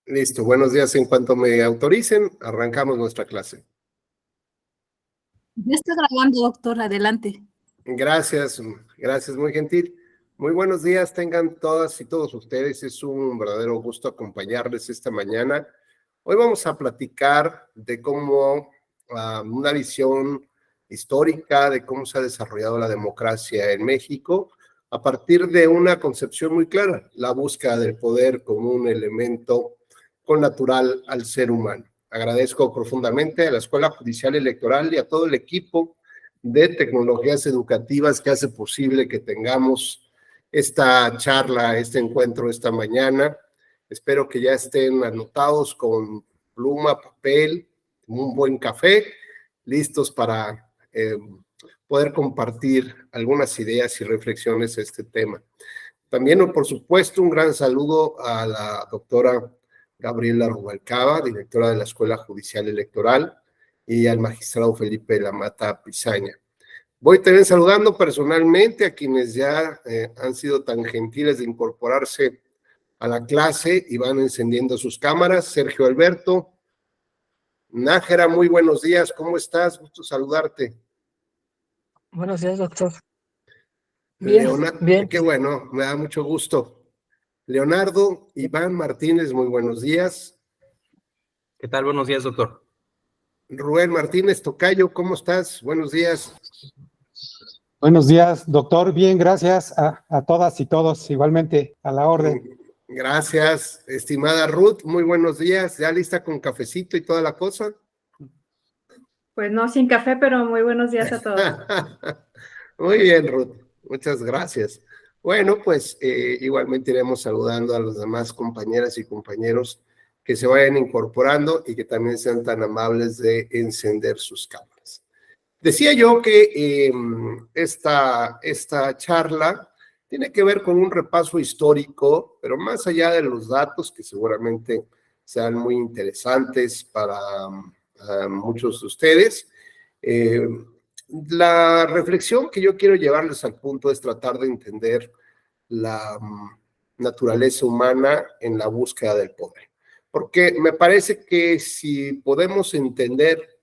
Listo, buenos días. En cuanto me autoricen, arrancamos nuestra clase. Ya está grabando, doctor, adelante. Gracias, gracias, muy gentil. Muy buenos días, tengan todas y todos ustedes. Es un verdadero gusto acompañarles esta mañana. Hoy vamos a platicar de cómo una visión histórica de cómo se ha desarrollado la democracia en México a partir de una concepción muy clara, la búsqueda del poder como un elemento connatural al ser humano. Agradezco profundamente a la Escuela Judicial Electoral y a todo el equipo de tecnologías educativas que hace posible que tengamos esta charla, este encuentro esta mañana. Espero que ya estén anotados con pluma, papel, un buen café, listos para poder compartir algunas ideas y reflexiones a este tema. También, por supuesto, un gran saludo a la doctora Gabriela Rubalcaba, directora de la Escuela Judicial Electoral, y al magistrado Felipe Lamata Pizaña. Voy también saludando personalmente a quienes ya han sido tan gentiles de incorporarse a la clase y van encendiendo sus cámaras. Sergio Alberto, Nájera, muy buenos días, ¿cómo estás? Gusto saludarte. Buenos días, doctor. Bien. Qué bueno, me da mucho gusto. Leonardo Iván Martínez, muy buenos días. ¿Qué tal? Buenos días, doctor. Rubén Martínez Tocayo, ¿cómo estás? Buenos días. Buenos días, doctor. Bien, gracias a todas y todos, igualmente a la orden. Gracias, estimada Ruth, muy buenos días. ¿Ya lista con cafecito y toda la cosa? Pues no, sin café, pero muy buenos días a todos. Muy bien, Ruth, muchas gracias. Bueno, pues igualmente iremos saludando a los demás compañeras y compañeros que se vayan incorporando y que también sean tan amables de encender sus cámaras. Decía yo que esta charla tiene que ver con un repaso histórico, pero más allá de los datos que seguramente sean muy interesantes para muchos de ustedes, la reflexión que yo quiero llevarles al punto es tratar de entender la naturaleza humana en la búsqueda del poder. Porque me parece que si podemos entender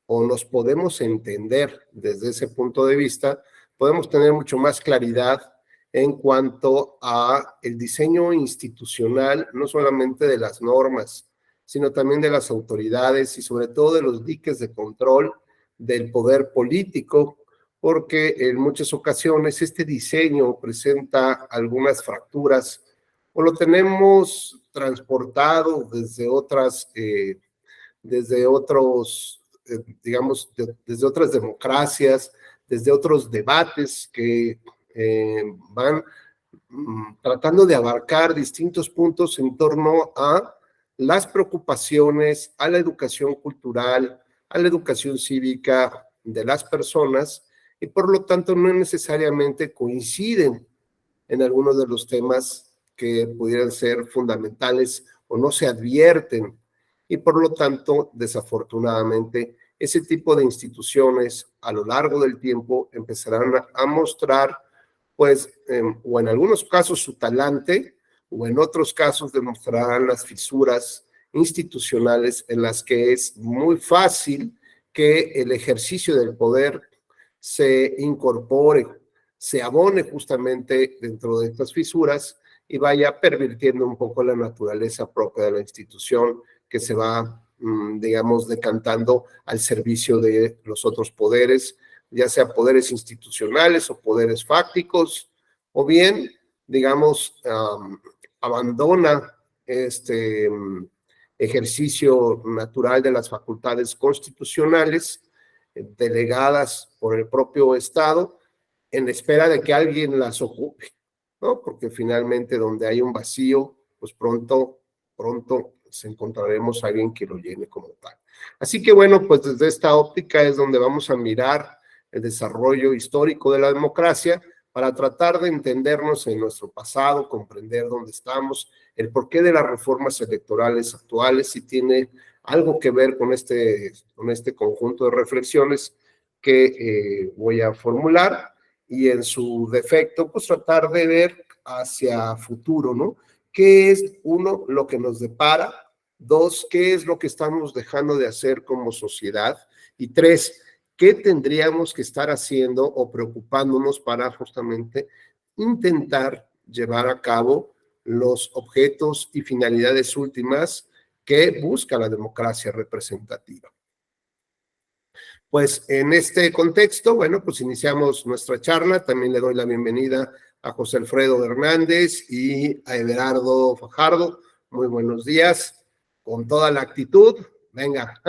o nos podemos entender desde ese punto de vista, podemos tener mucho más claridad en cuanto a el diseño institucional, no solamente de las normas, sino también de las autoridades y sobre todo de los diques de control del poder político, porque en muchas ocasiones este diseño presenta algunas fracturas o lo tenemos transportado desde otros, digamos, desde otras democracias, desde otros debates que van tratando de abarcar distintos puntos en torno a las preocupaciones, a la educación cultural, a la educación cívica de las personas y por lo tanto no necesariamente coinciden en algunos de los temas que pudieran ser fundamentales o no se advierten y por lo tanto, desafortunadamente, ese tipo de instituciones a lo largo del tiempo empezarán a mostrar, pues, o en algunos casos su talante, o en otros casos demostrarán las fisuras institucionales en las que es muy fácil que el ejercicio del poder se incorpore, se abone justamente dentro de estas fisuras y vaya pervirtiendo un poco la naturaleza propia de la institución que se va, digamos, decantando al servicio de los otros poderes, ya sea poderes institucionales o poderes fácticos, o bien, digamos, abandona este ejercicio natural de las facultades constitucionales delegadas por el propio Estado en espera de que alguien las ocupe, ¿no? Porque finalmente donde hay un vacío, pues pronto encontraremos a alguien que lo llene como tal. Así que bueno, pues desde esta óptica es donde vamos a mirar el desarrollo histórico de la democracia para tratar de entendernos en nuestro pasado, comprender dónde estamos, el porqué de las reformas electorales actuales, si tiene algo que ver con este conjunto de reflexiones que voy a formular y en su defecto, pues tratar de ver hacia futuro, ¿no? qué es, uno, lo que nos depara, dos, qué es lo que estamos dejando de hacer como sociedad, y tres, qué tendríamos que estar haciendo o preocupándonos para justamente intentar llevar a cabo los objetos y finalidades últimas que busca la democracia representativa. Pues en este contexto, bueno, pues iniciamos nuestra charla. También le doy la bienvenida a José Alfredo Hernández y a Everardo Fajardo. Muy buenos días, con toda la actitud. Venga,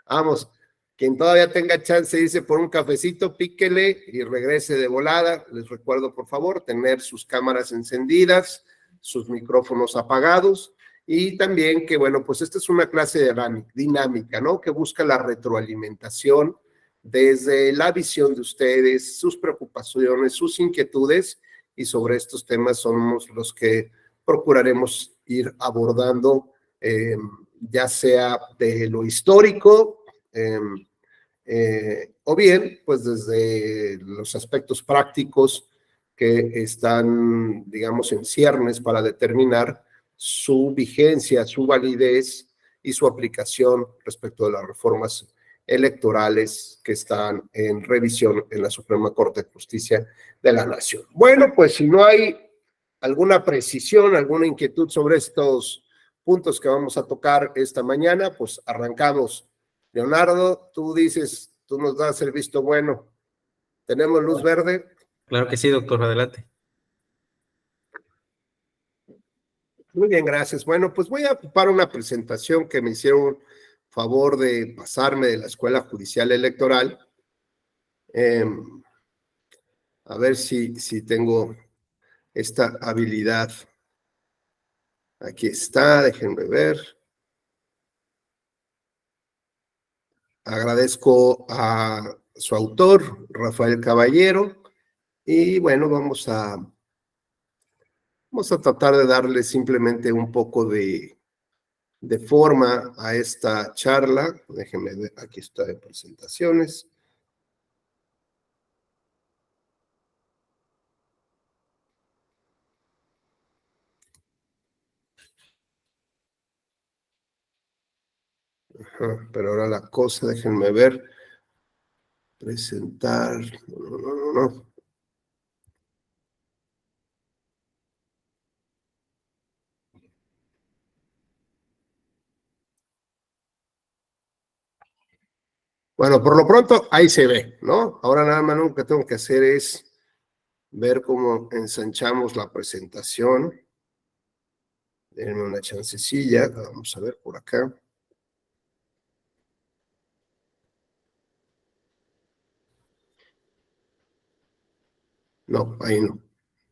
vamos. Quien todavía tenga chance, dice por un cafecito, píquele y regrese de volada. Les recuerdo, por favor, tener sus cámaras encendidas, sus micrófonos apagados, y también que, bueno, pues esta es una clase dinámica, ¿no? Que busca la retroalimentación desde la visión de ustedes, sus preocupaciones, sus inquietudes, y sobre estos temas somos los que procuraremos ir abordando, ya sea de lo histórico, o bien, pues desde los aspectos prácticos que están, digamos, en ciernes para determinar su vigencia, su validez y su aplicación respecto de las reformas electorales que están en revisión en la Suprema Corte de Justicia de la Nación. Bueno, pues si no hay alguna precisión, alguna inquietud sobre estos puntos que vamos a tocar esta mañana, pues arrancamos. Leonardo, tú dices, tú nos das el visto bueno. ¿Tenemos luz verde? Claro que sí, doctor, adelante. Muy bien, gracias. Bueno, pues voy a ocupar una presentación que me hicieron favor de pasarme de la Escuela Judicial Electoral. A ver si tengo esta habilidad. Aquí está, déjenme ver. Agradezco a su autor, Rafael Caballero, y bueno, vamos a tratar de darle simplemente un poco de forma a esta charla. Déjenme ver, aquí está de presentaciones. Ajá, pero ahora la cosa, déjenme ver. Presentar. No. Bueno, por lo pronto ahí se ve, ¿no? Ahora nada más lo que tengo que hacer es ver cómo ensanchamos la presentación. Denme una chancecilla, vamos a ver por acá. No, ahí no.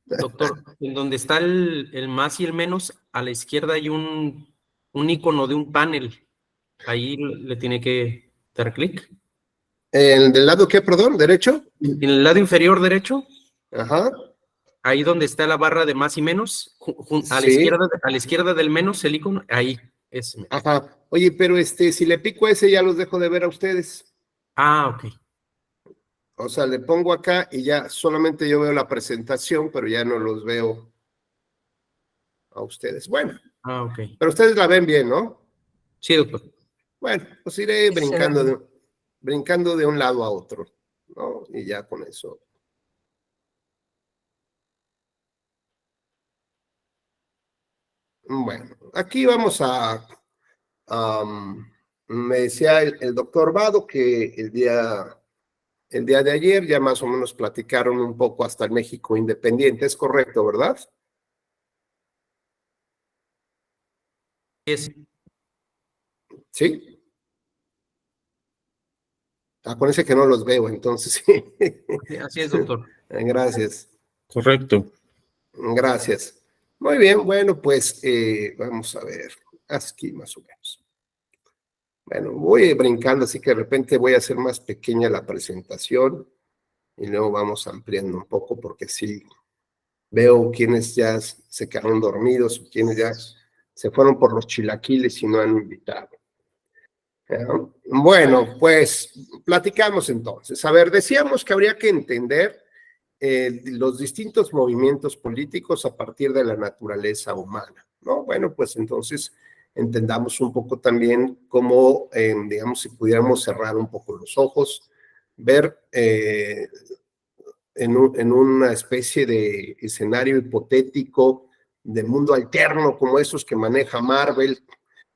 Doctor, en donde está el más y el menos, a la izquierda hay un icono de un panel. Ahí le tiene que dar clic. ¿Del lado qué, perdón? ¿Derecho? En el lado inferior derecho, Ajá. ahí donde está la barra de más y menos, a la Sí. izquierda del menos, el icono, ahí es. Ajá. Oye, pero si le pico ese ya los dejo de ver a ustedes. Ah, ok. O sea, le pongo acá y ya solamente yo veo la presentación, pero ya no los veo a ustedes. Bueno, Ah, ok. pero ustedes la ven bien, ¿no? Sí, doctor. Bueno, pues iré Sí, brincando de un lado a otro, ¿no? Y ya con eso. Bueno, aquí vamos me decía el doctor Vado que el día de ayer ya más o menos platicaron un poco hasta el México independiente, es correcto, ¿verdad? ¿Sí? Acuérdense que no los veo, entonces sí. Así es, doctor. Gracias. Correcto. Gracias. Muy bien, bueno, pues vamos a ver, aquí más o menos. Bueno, voy brincando, así que de repente voy a hacer más pequeña la presentación y luego vamos ampliando un poco porque sí veo quienes ya se quedaron dormidos o quienes ya se fueron por los chilaquiles y no han invitado. Bueno, pues platicamos entonces. A ver, decíamos que habría que entender los distintos movimientos políticos a partir de la naturaleza humana, ¿no? Bueno, pues entonces entendamos un poco también cómo, digamos, si pudiéramos cerrar un poco los ojos, ver en una especie de escenario hipotético de mundo alterno como esos que maneja Marvel,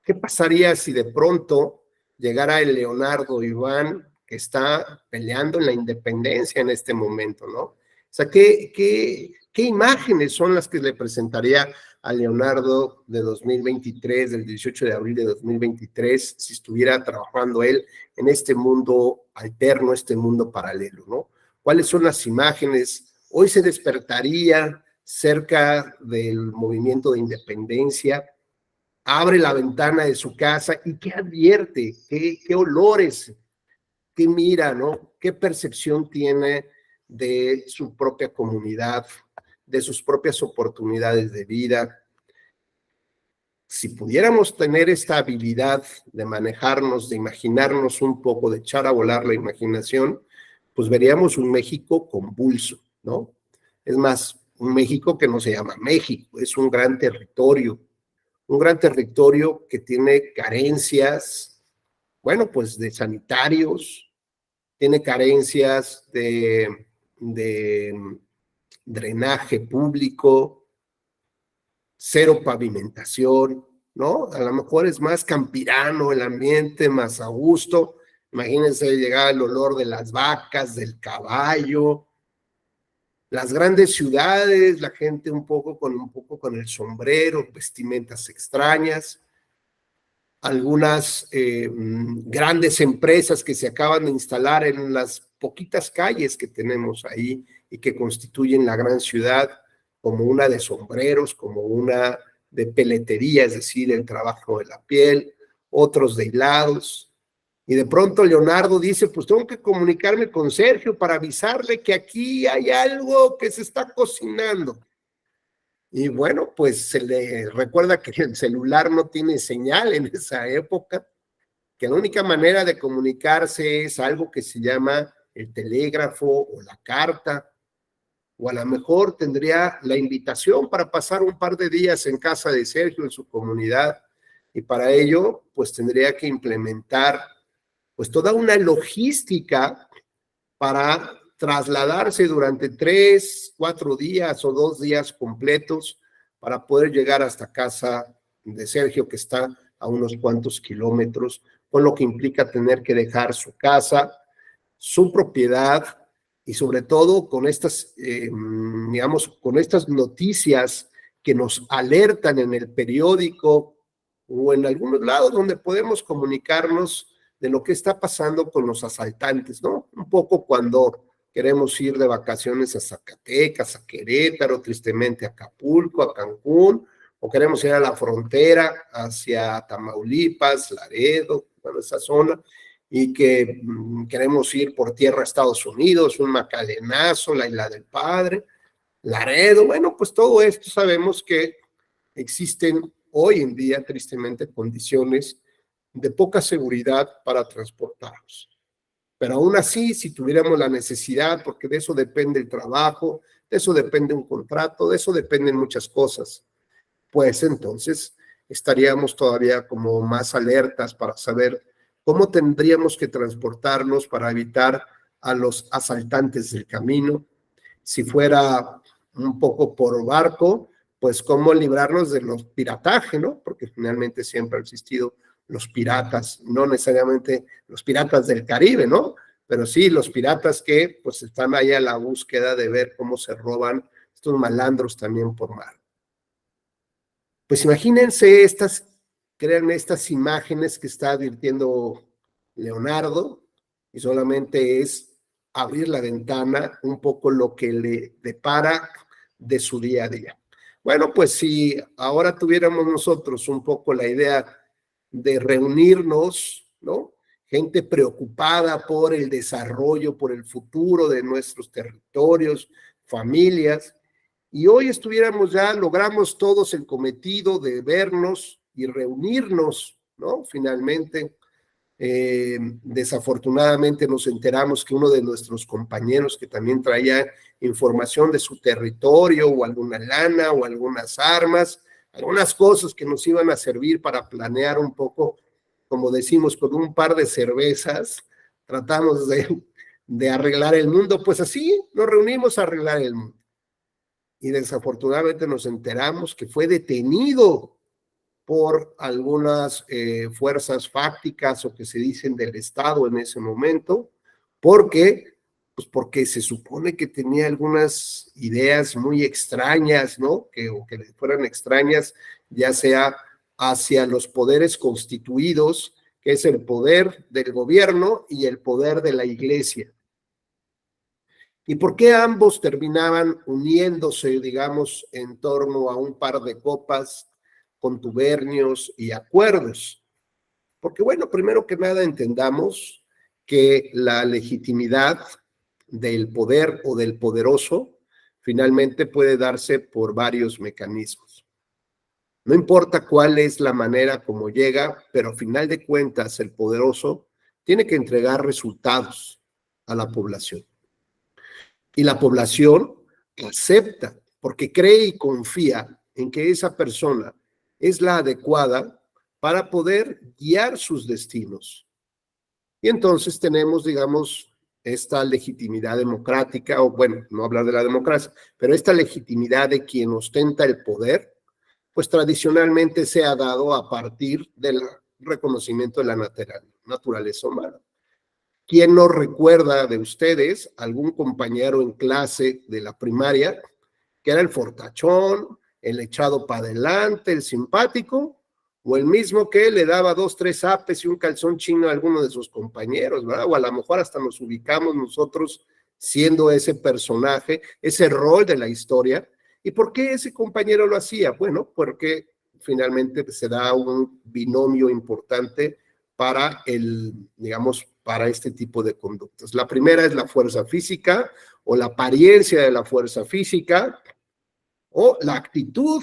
¿qué pasaría si de pronto llegara el Leonardo Iván que está peleando en la independencia en este momento, ¿no? O sea, ¿qué imágenes son las que le presentaría a Leonardo de 2023, del 18 de abril de 2023, si estuviera trabajando él en este mundo alterno, este mundo paralelo, ¿no? ¿Cuáles son las imágenes? Hoy se despertaría cerca del movimiento de independencia, abre la ventana de su casa y ¿qué advierte? ¿Qué olores? ¿Qué mira, no? ¿Qué percepción tiene de su propia comunidad, de sus propias oportunidades de vida? Si pudiéramos tener esta habilidad de manejarnos, de imaginarnos un poco, de echar a volar la imaginación, pues veríamos un México convulso, ¿no? Es más, un México que no se llama México, es un gran territorio que tiene carencias, bueno, pues de sanitarios, tiene carencias de drenaje público, cero pavimentación, ¿no? A lo mejor es más campirano el ambiente, más a gusto. Imagínense llegar el olor de las vacas, del caballo, las grandes ciudades, la gente un poco con el sombrero, vestimentas extrañas, algunas grandes empresas que se acaban de instalar en las poquitas calles que tenemos ahí y que constituyen la gran ciudad, como una de sombreros, como una de peletería, es decir, el trabajo de la piel, otros de hilados. Y de pronto Leonardo dice, pues tengo que comunicarme con Sergio para avisarle que aquí hay algo que se está cocinando. Y bueno, pues se le recuerda que el celular no tiene señal en esa época, que la única manera de comunicarse es algo que se llama el telégrafo o la carta, o a lo mejor tendría la invitación para pasar un par de días en casa de Sergio, en su comunidad, y para ello, pues tendría que implementar pues toda una logística para trasladarse durante 3, 4 días o 2 días completos para poder llegar hasta casa de Sergio, que está a unos cuantos kilómetros, con lo que implica tener que dejar su casa, su propiedad y sobre todo con estas, digamos, con estas noticias que nos alertan en el periódico o en algunos lados donde podemos comunicarnos de lo que está pasando con los asaltantes, ¿no? Un poco cuando queremos ir de vacaciones a Zacatecas, a Querétaro, tristemente a Acapulco, a Cancún, o queremos ir a la frontera hacia Tamaulipas, Laredo, bueno, esa zona, y que queremos ir por tierra a Estados Unidos, un Macalenazo, la Isla del Padre, Laredo, bueno, pues todo esto sabemos que existen hoy en día, tristemente, condiciones de poca seguridad para transportarnos. Pero aún así, si tuviéramos la necesidad, porque de eso depende el trabajo, de eso depende un contrato, de eso dependen muchas cosas, pues entonces estaríamos todavía como más alertas para saber cómo tendríamos que transportarnos para evitar a los asaltantes del camino. Si fuera un poco por barco, pues cómo librarnos de los piratajes, ¿no? Porque finalmente siempre ha existido los piratas, no necesariamente los piratas del Caribe, ¿no? Pero sí los piratas que pues están ahí a la búsqueda de ver cómo se roban estos malandros también por mar. Pues imagínense créanme, estas imágenes que está advirtiendo Leonardo, y solamente es abrir la ventana un poco lo que le depara de su día a día. Bueno, pues si ahora tuviéramos nosotros un poco la idea de reunirnos, ¿no? Gente preocupada por el desarrollo, por el futuro de nuestros territorios, familias, y hoy logramos todos el cometido de vernos y reunirnos, ¿no? Finalmente, Desafortunadamente nos enteramos que uno de nuestros compañeros que también traía información de su territorio o alguna lana o algunas armas, algunas cosas que nos iban a servir para planear un poco, como decimos, con un par de cervezas, tratamos de arreglar el mundo. Pues así nos reunimos a arreglar el mundo. Y desafortunadamente nos enteramos que fue detenido por algunas fuerzas fácticas o que se dicen del Estado en ese momento, porque se supone que tenía algunas ideas muy extrañas, ¿no? O que le fueran extrañas, ya sea hacia los poderes constituidos, que es el poder del gobierno y el poder de la iglesia. ¿Y por qué ambos terminaban uniéndose, digamos, en torno a un par de copas, contubernios y acuerdos? Porque, bueno, primero que nada entendamos que la legitimidad del poder o del poderoso finalmente puede darse por varios mecanismos. No importa cuál es la manera como llega, pero a final de cuentas el poderoso tiene que entregar resultados a la población. Y la población acepta porque cree y confía en que esa persona es la adecuada para poder guiar sus destinos. Y entonces tenemos, digamos, esta legitimidad democrática, o bueno, no hablar de la democracia, pero esta legitimidad de quien ostenta el poder, pues tradicionalmente se ha dado a partir del reconocimiento de la naturaleza humana. ¿Quién no recuerda de ustedes algún compañero en clase de la primaria que era el fortachón, el echado para adelante, el simpático, o el mismo que le daba 2, 3 apes y un calzón chino a alguno de sus compañeros, ¿verdad? O a lo mejor hasta nos ubicamos nosotros siendo ese personaje, ese rol de la historia. ¿Y por qué ese compañero lo hacía? Bueno, porque finalmente se da un binomio importante para para este tipo de conductas. La primera es la fuerza física o la apariencia de la fuerza física o la actitud,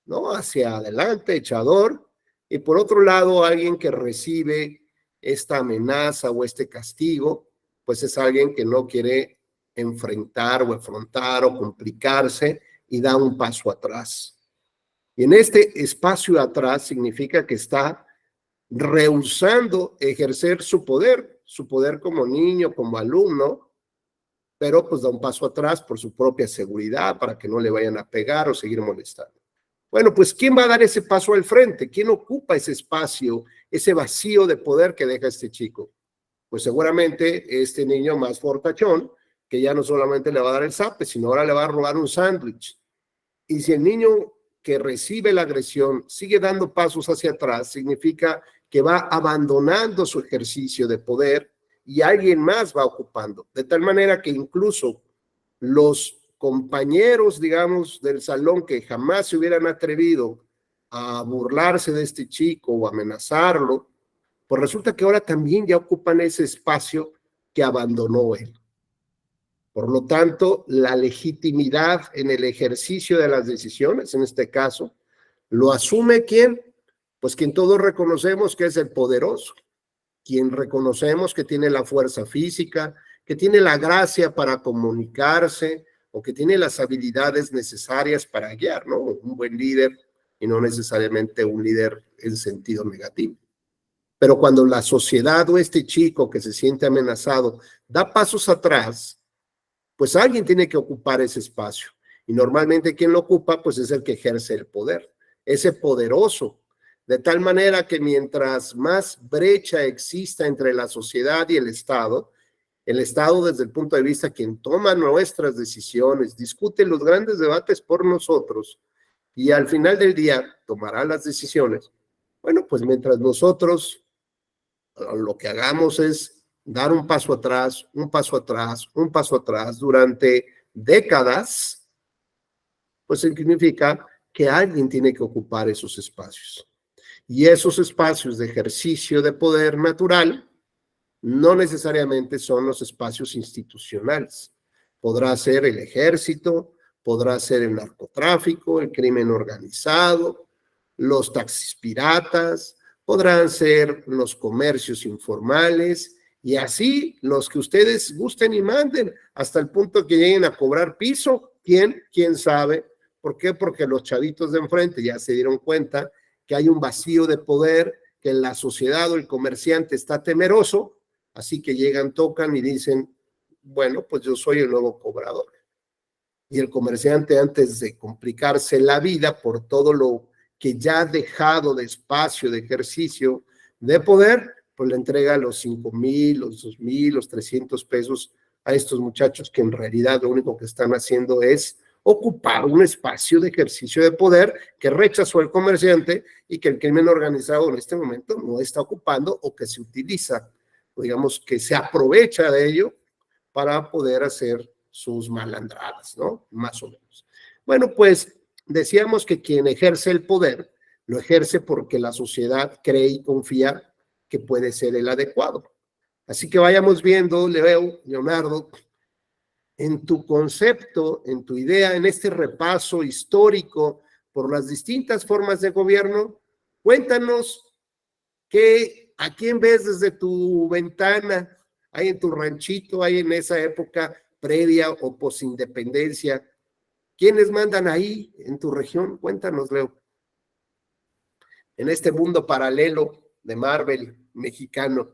¿no? Hacia adelante, echador. Y por otro lado, alguien que recibe esta amenaza o este castigo, pues es alguien que no quiere enfrentar o afrontar o complicarse y da un paso atrás. Y en este espacio atrás significa que está rehusando ejercer su poder como niño, como alumno, pero pues da un paso atrás por su propia seguridad, para que no le vayan a pegar o seguir molestando. Bueno, pues ¿quién va a dar ese paso al frente? ¿Quién ocupa ese espacio, ese vacío de poder que deja este chico? Pues seguramente este niño más fortachón, que ya no solamente le va a dar el zape, sino ahora le va a robar un sándwich. Y si el niño que recibe la agresión sigue dando pasos hacia atrás, significa que va abandonando su ejercicio de poder y alguien más va ocupando, de tal manera que incluso los compañeros, digamos, del salón que jamás se hubieran atrevido a burlarse de este chico o amenazarlo, pues resulta que ahora también ya ocupan ese espacio que abandonó él. Por lo tanto, la legitimidad en el ejercicio de las decisiones, en este caso, ¿lo asume quién? Pues quien todos reconocemos que es el poderoso, quien reconocemos que tiene la fuerza física, que tiene la gracia para comunicarse o que tiene las habilidades necesarias para guiar, ¿no? Un buen líder y no necesariamente un líder en sentido negativo. Pero cuando la sociedad o este chico que se siente amenazado da pasos atrás, pues alguien tiene que ocupar ese espacio. Y normalmente quien lo ocupa, pues es el que ejerce el poder, ese poderoso. De tal manera que mientras más brecha exista entre la sociedad y el Estado desde el punto de vista quien toma nuestras decisiones, discute los grandes debates por nosotros y al final del día tomará las decisiones. Bueno, pues mientras nosotros lo que hagamos es dar un paso atrás, un paso atrás, un paso atrás durante décadas, pues significa que alguien tiene que ocupar esos espacios. Y esos espacios de ejercicio de poder natural no necesariamente son los espacios institucionales. Podrá ser el ejército, podrá ser el narcotráfico, el crimen organizado, los taxis piratas, podrán ser los comercios informales y así los que ustedes gusten y manden, hasta el punto que lleguen a cobrar piso. ¿Quién sabe? ¿Por qué? Porque los chavitos de enfrente ya se dieron cuenta que hay un vacío de poder, que la sociedad o el comerciante está temeroso, así que llegan, tocan y dicen, bueno, pues yo soy el nuevo cobrador. Y el comerciante, antes de complicarse la vida por todo lo que ya ha dejado de espacio, de ejercicio, de poder, pues le entrega los 5,000, los 2,000, los 300 pesos a estos muchachos que en realidad lo único que están haciendo es ocupar un espacio de ejercicio de poder que rechazó el comerciante y que el crimen organizado en este momento no está ocupando o que se utiliza, digamos que se aprovecha de ello para poder hacer sus malandradas, ¿no? Más o menos. Bueno, pues decíamos que quien ejerce el poder lo ejerce porque la sociedad cree y confía que puede ser el adecuado. Así que vayamos viendo, Leonardo, en tu concepto, en tu idea, en este repaso histórico por las distintas formas de gobierno, cuéntanos a quién ves desde tu ventana, ahí en tu ranchito, ahí en esa época previa o posindependencia. ¿Quiénes mandan ahí en tu región? Cuéntanos, Leo. En este mundo paralelo de Marvel mexicano.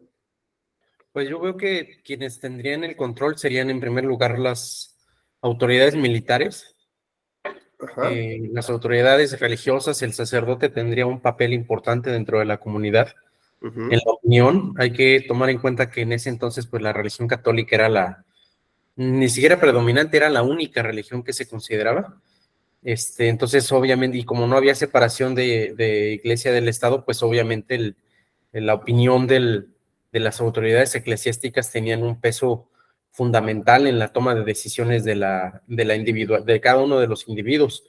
Pues yo veo que quienes tendrían el control serían en primer lugar las autoridades militares, las autoridades religiosas. El sacerdote tendría un papel importante dentro de la comunidad. En la opinión, hay que tomar en cuenta que en ese entonces pues la religión católica era ni siquiera predominante, era la única religión que se consideraba. Entonces obviamente, y como no había separación de iglesia del Estado, pues obviamente la opinión de las autoridades eclesiásticas tenían un peso fundamental en la toma de decisiones de cada uno de los individuos.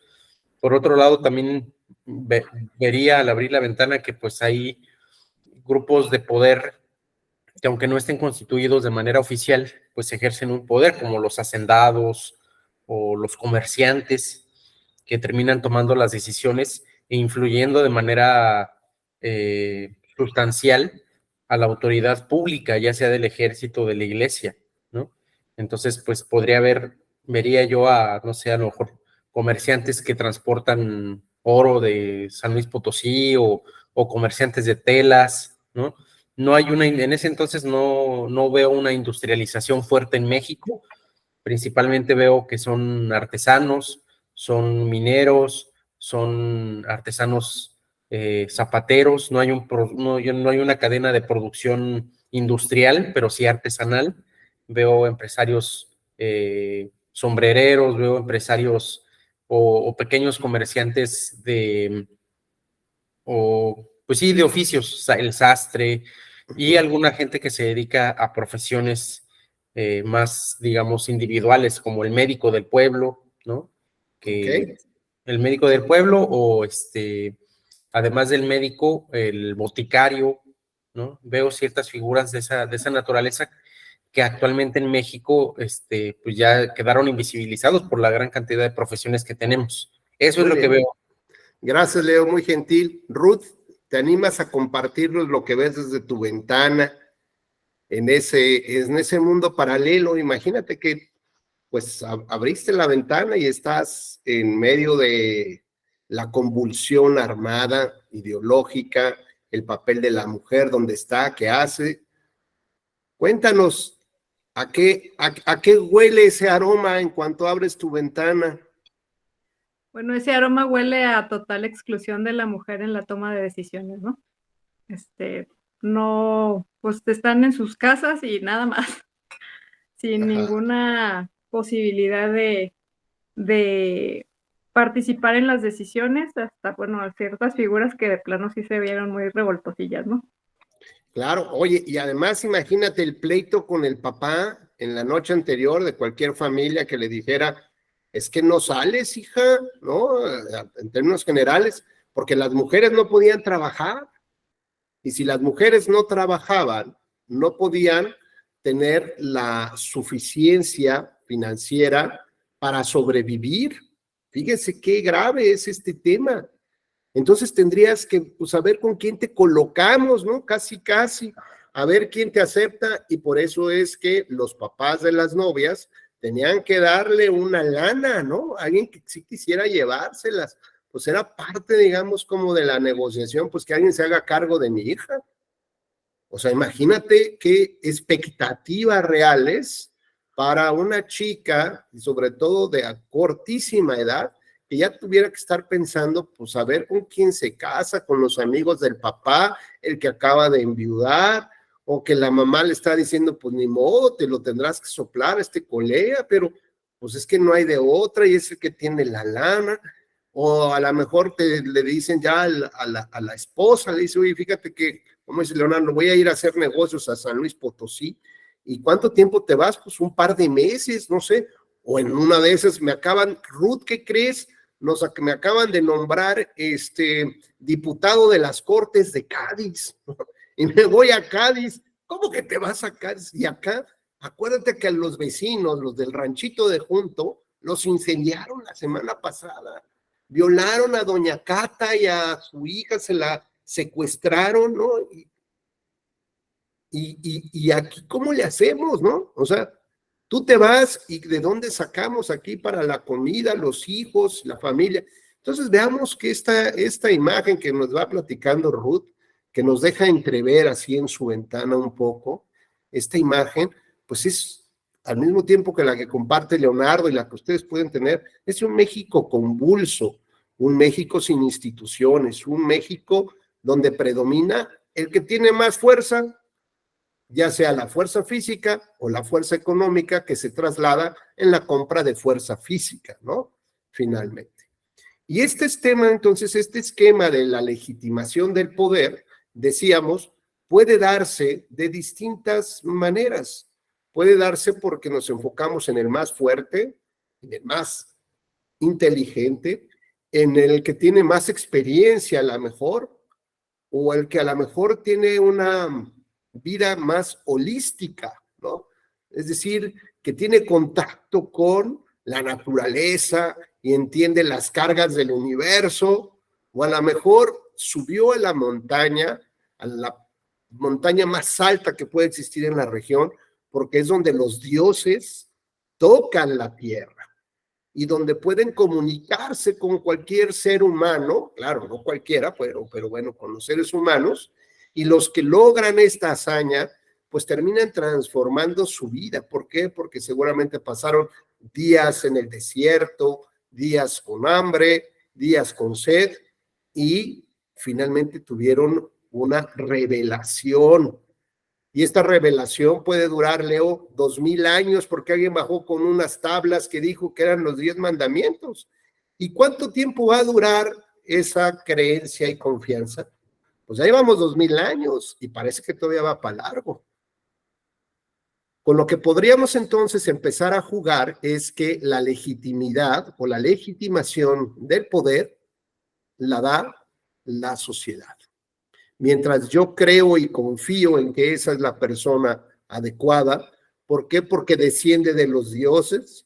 Por otro lado, también vería al abrir la ventana que pues hay grupos de poder que aunque no estén constituidos de manera oficial, pues ejercen un poder, como los hacendados o los comerciantes, que terminan tomando las decisiones e influyendo de manera sustancial a la autoridad pública, ya sea del ejército o de la iglesia, ¿no? Entonces, pues vería yo no sé, a lo mejor comerciantes que transportan oro de San Luis Potosí o comerciantes de telas, ¿no? En ese entonces no veo una industrialización fuerte en México. Principalmente veo que son artesanos, son mineros, son artesanos zapateros. No hay una cadena de producción industrial, pero sí artesanal. Veo empresarios sombrereros, veo empresarios o pequeños comerciantes pues sí, de oficios, el sastre y alguna gente que se dedica a profesiones más, digamos, individuales, como el médico del pueblo, ¿no? El médico del pueblo o además del médico, el boticario, ¿no? Veo ciertas figuras de esa naturaleza que actualmente en México, pues ya quedaron invisibilizados por la gran cantidad de profesiones que tenemos. Eso es lo que veo. Gracias, Leo, muy gentil. Ruth, ¿te animas a compartirnos lo que ves desde tu ventana en ese mundo paralelo? Imagínate que pues abriste la ventana y estás en medio de la convulsión armada, ideológica, el papel de la mujer, dónde está, qué hace. Cuéntanos, ¿a qué huele ese aroma en cuanto abres tu ventana? Bueno, ese aroma huele a total exclusión de la mujer en la toma de decisiones, ¿no? No, pues están en sus casas y nada más, sin ninguna posibilidad de participar en las decisiones, hasta, bueno, ciertas figuras que de plano sí se vieron muy revoltosillas, ¿no? Claro, oye, y además imagínate el pleito con el papá en la noche anterior de cualquier familia que le dijera, es que no sales, hija, ¿no? En términos generales, porque las mujeres no podían trabajar. Y si las mujeres no trabajaban, no podían tener la suficiencia financiera para sobrevivir. Fíjense qué grave es este tema. Entonces tendrías que pues, saber con quién te colocamos, ¿no? Casi, a ver quién te acepta, y por eso es que los papás de las novias tenían que darle una lana, ¿no? Alguien que sí quisiera llevárselas, pues era parte, digamos, como de la negociación, pues que alguien se haga cargo de mi hija. O sea, imagínate qué expectativas reales para una chica, y sobre todo de cortísima edad, que ya tuviera que estar pensando, pues a ver con quién se casa, con los amigos del papá, el que acaba de enviudar, o que la mamá le está diciendo, pues ni modo, te lo tendrás que soplar a este colega, pero pues es que no hay de otra, y es el que tiene la lana. O a lo mejor le dicen ya a la esposa, le dice, oye, fíjate que, como dice Leonardo, voy a ir a hacer negocios a San Luis Potosí. ¿Y cuánto tiempo te vas? Pues un par de meses, no sé. O en una de esas Ruth, ¿qué crees? Me acaban de nombrar diputado de las Cortes de Cádiz. Y me voy a Cádiz. ¿Cómo que te vas a Cádiz? Y acá, acuérdate que a los vecinos, los del ranchito de junto, los incendiaron la semana pasada. Violaron a doña Cata y a su hija, se la secuestraron, ¿no? Y aquí, ¿cómo le hacemos, no? O sea, tú te vas y ¿de dónde sacamos aquí para la comida, los hijos, la familia? Entonces veamos que esta imagen que nos va platicando Ruth, que nos deja entrever así en su ventana un poco, esta imagen, pues es al mismo tiempo que la que comparte Leonardo y la que ustedes pueden tener, es un México convulso, un México sin instituciones, un México donde predomina el que tiene más fuerza, ya sea la fuerza física o la fuerza económica que se traslada en la compra de fuerza física, ¿no? Finalmente. Y este esquema de la legitimación del poder, decíamos, puede darse de distintas maneras. Puede darse porque nos enfocamos en el más fuerte, en el más inteligente, en el que tiene más experiencia a lo mejor, o el que a lo mejor tiene una vida más holística, ¿no? Es decir, que tiene contacto con la naturaleza y entiende las cargas del universo, o a lo mejor subió a la montaña más alta que puede existir en la región, porque es donde los dioses tocan la tierra y donde pueden comunicarse con cualquier ser humano, claro, no cualquiera, pero bueno, con los seres humanos, y los que logran esta hazaña, pues terminan transformando su vida. ¿Por qué? Porque seguramente pasaron días en el desierto, días con hambre, días con sed, y finalmente tuvieron una revelación. Y esta revelación puede durar, Leo, 2000 años, porque alguien bajó con unas tablas que dijo que eran los 10 mandamientos. ¿Y cuánto tiempo va a durar esa creencia y confianza? Pues ya llevamos 2000 años y parece que todavía va para largo. Con lo que podríamos entonces empezar a jugar es que la legitimidad o la legitimación del poder la da la sociedad. Mientras yo creo y confío en que esa es la persona adecuada. ¿Por qué? Porque desciende de los dioses,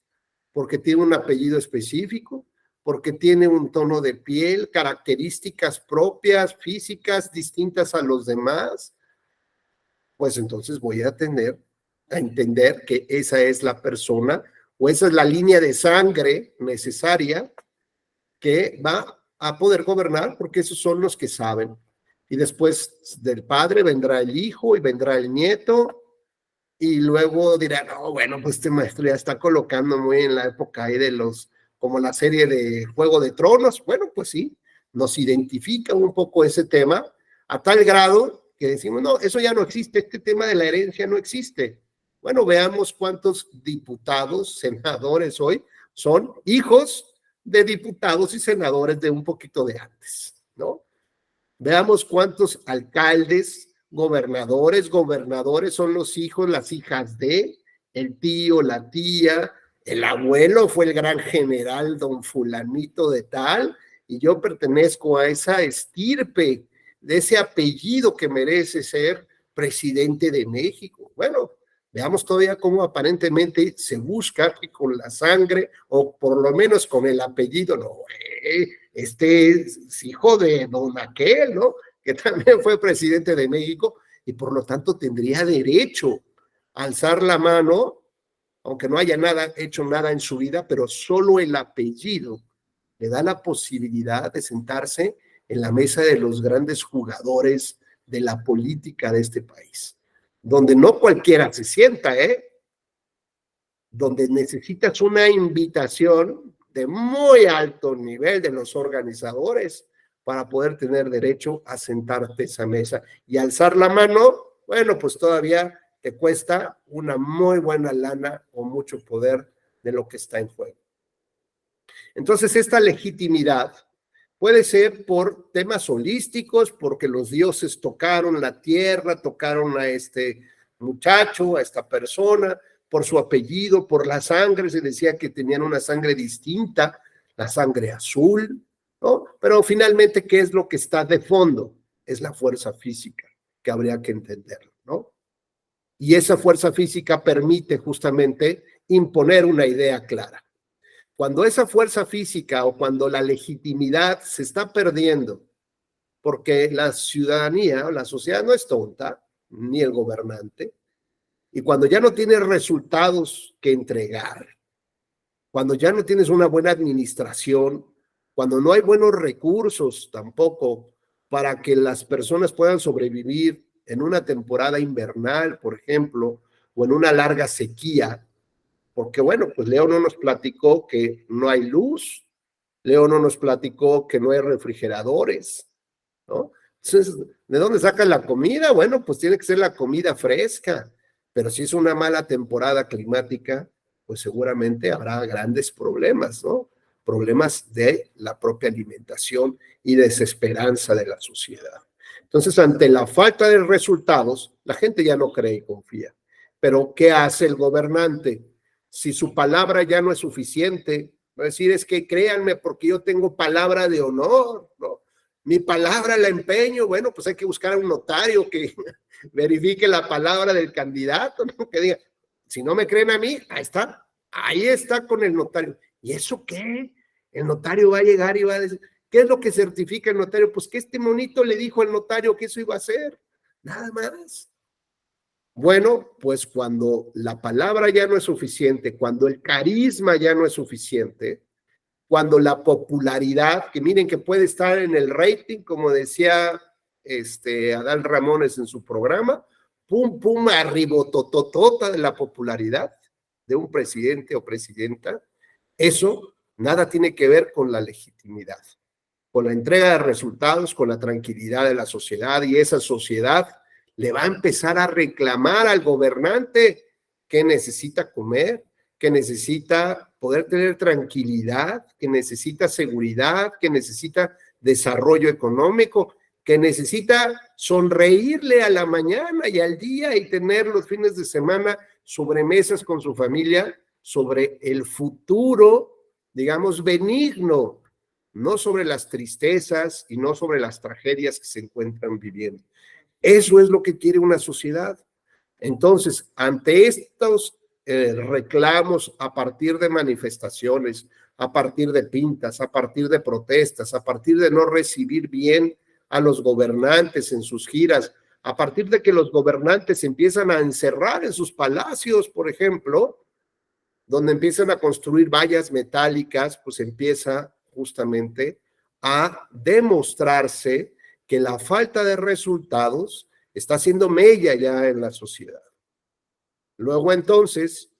porque tiene un apellido específico, porque tiene un tono de piel, características propias, físicas, distintas a los demás. Pues entonces voy a tender a entender que esa es la persona o esa es la línea de sangre necesaria que va a poder gobernar, porque esos son los que saben. Y después del padre vendrá el hijo y vendrá el nieto, y luego dirán, no, bueno, pues este maestro ya está colocando muy en la época ahí de como la serie de Juego de Tronos. Bueno, pues sí, nos identifica un poco ese tema, a tal grado que decimos, no, eso ya no existe, este tema de la herencia no existe. Bueno, veamos cuántos diputados, senadores hoy son hijos de diputados y senadores de un poquito de antes, ¿no? Veamos cuántos alcaldes, gobernadores son los hijos, las hijas de, el tío, la tía, el abuelo fue el gran general don fulanito de tal, y yo pertenezco a esa estirpe, de ese apellido que merece ser presidente de México. Bueno, veamos todavía cómo aparentemente se busca que con la sangre, o por lo menos con el apellido, no, este es hijo de don aquel, ¿no? Que también fue presidente de México y por lo tanto tendría derecho a alzar la mano, aunque no haya hecho nada en su vida, pero solo el apellido le da la posibilidad de sentarse en la mesa de los grandes jugadores de la política de este país, donde no cualquiera se sienta, donde necesitas una invitación de muy alto nivel de los organizadores para poder tener derecho a sentarte a esa mesa y alzar la mano. Bueno, pues todavía te cuesta una muy buena lana o mucho poder de lo que está en juego. Entonces, esta legitimidad puede ser por temas holísticos, porque los dioses tocaron la tierra, tocaron a este muchacho, a esta persona, por su apellido, por la sangre, se decía que tenían una sangre distinta, la sangre azul, ¿no? Pero finalmente, ¿qué es lo que está de fondo? Es la fuerza física, que habría que entenderlo, ¿no? Y esa fuerza física permite justamente imponer una idea clara. Cuando esa fuerza física o cuando la legitimidad se está perdiendo, porque la ciudadanía o la sociedad no es tonta, ni el gobernante, y cuando ya no tienes resultados que entregar, cuando ya no tienes una buena administración, cuando no hay buenos recursos tampoco para que las personas puedan sobrevivir en una temporada invernal, por ejemplo, o en una larga sequía, porque bueno, pues Leo no nos platicó que no hay luz, Leo no nos platicó que no hay refrigeradores, ¿no? Entonces, ¿de dónde sacan la comida? Bueno, pues tiene que ser la comida fresca, pero si es una mala temporada climática, pues seguramente habrá grandes problemas, ¿no? Problemas de la propia alimentación y desesperanza de la sociedad. Entonces, ante la falta de resultados, la gente ya no cree y confía. Pero, ¿qué hace el gobernante? Si su palabra ya no es suficiente, va a decir, es que créanme porque yo tengo palabra de honor, ¿no? Mi palabra la empeño, bueno, pues hay que buscar a un notario que verifique la palabra del candidato, ¿no? Que diga, si no me creen a mí, ahí está con el notario. ¿Y eso qué? El notario va a llegar y va a decir, ¿qué es lo que certifica el notario? Pues que este monito le dijo al notario que eso iba a hacer, nada más. Bueno, pues cuando la palabra ya no es suficiente, cuando el carisma ya no es suficiente, cuando la popularidad, que miren que puede estar en el rating, como decía Adal Ramones en su programa, pum, pum, arribotototota de la popularidad de un presidente o presidenta, eso nada tiene que ver con la legitimidad, con la entrega de resultados, con la tranquilidad de la sociedad, y esa sociedad le va a empezar a reclamar al gobernante que necesita comer, que necesita poder tener tranquilidad, que necesita seguridad, que necesita desarrollo económico, que necesita sonreírle a la mañana y al día y tener los fines de semana sobremesas con su familia sobre el futuro, digamos, benigno, no sobre las tristezas y no sobre las tragedias que se encuentran viviendo. Eso es lo que quiere una sociedad. Entonces, ante estos reclamos a partir de manifestaciones, a partir de pintas, a partir de protestas, a partir de no recibir bien a los gobernantes en sus giras, a partir de que los gobernantes empiezan a encerrar en sus palacios, por ejemplo, donde empiezan a construir vallas metálicas, pues empieza justamente a demostrarse que la falta de resultados está haciendo mella ya en la sociedad. Luego entonces,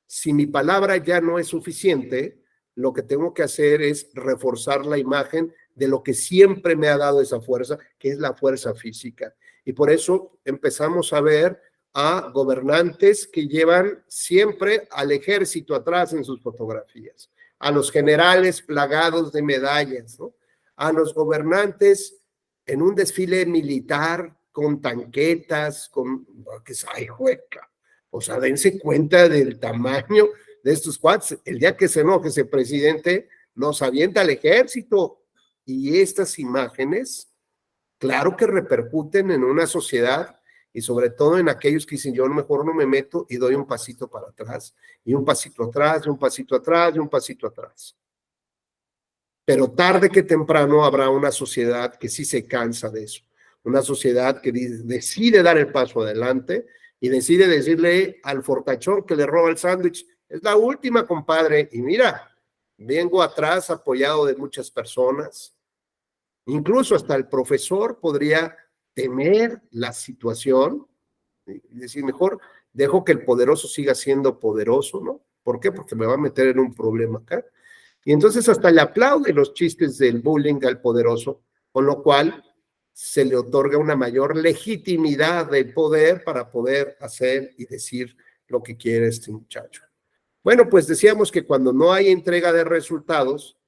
si mi palabra ya no es suficiente, lo que tengo que hacer es reforzar la imagen de lo que siempre me ha dado esa fuerza, que es la fuerza física. Y por eso empezamos a ver a gobernantes que llevan siempre al ejército atrás en sus fotografías, a los generales plagados de medallas, ¿no? A los gobernantes en un desfile militar con tanquetas, que ¡ay, hueca! O sea, dense cuenta del tamaño de estos cuates. El día que se enoje ese presidente, nos avienta al ejército. Y estas imágenes, claro que repercuten en una sociedad y sobre todo en aquellos que dicen, yo mejor no me meto y doy un pasito para atrás, y un pasito atrás, y un pasito atrás, y un pasito atrás. pero tarde que temprano habrá una sociedad que sí se cansa de eso, una sociedad que decide dar el paso adelante y decide decirle al fortachón que le roba el sándwich, es la última, compadre, y mira, vengo atrás apoyado de muchas personas, incluso hasta el profesor podría temer la situación y decir, mejor dejo que el poderoso siga siendo poderoso, ¿no? ¿Por qué? Porque me va a meter en un problema acá. Y entonces hasta le aplaude los chistes del bullying al poderoso, con lo cual se le otorga una mayor legitimidad del poder para poder hacer y decir lo que quiere este muchacho. Bueno, pues decíamos que cuando no hay entrega de resultados,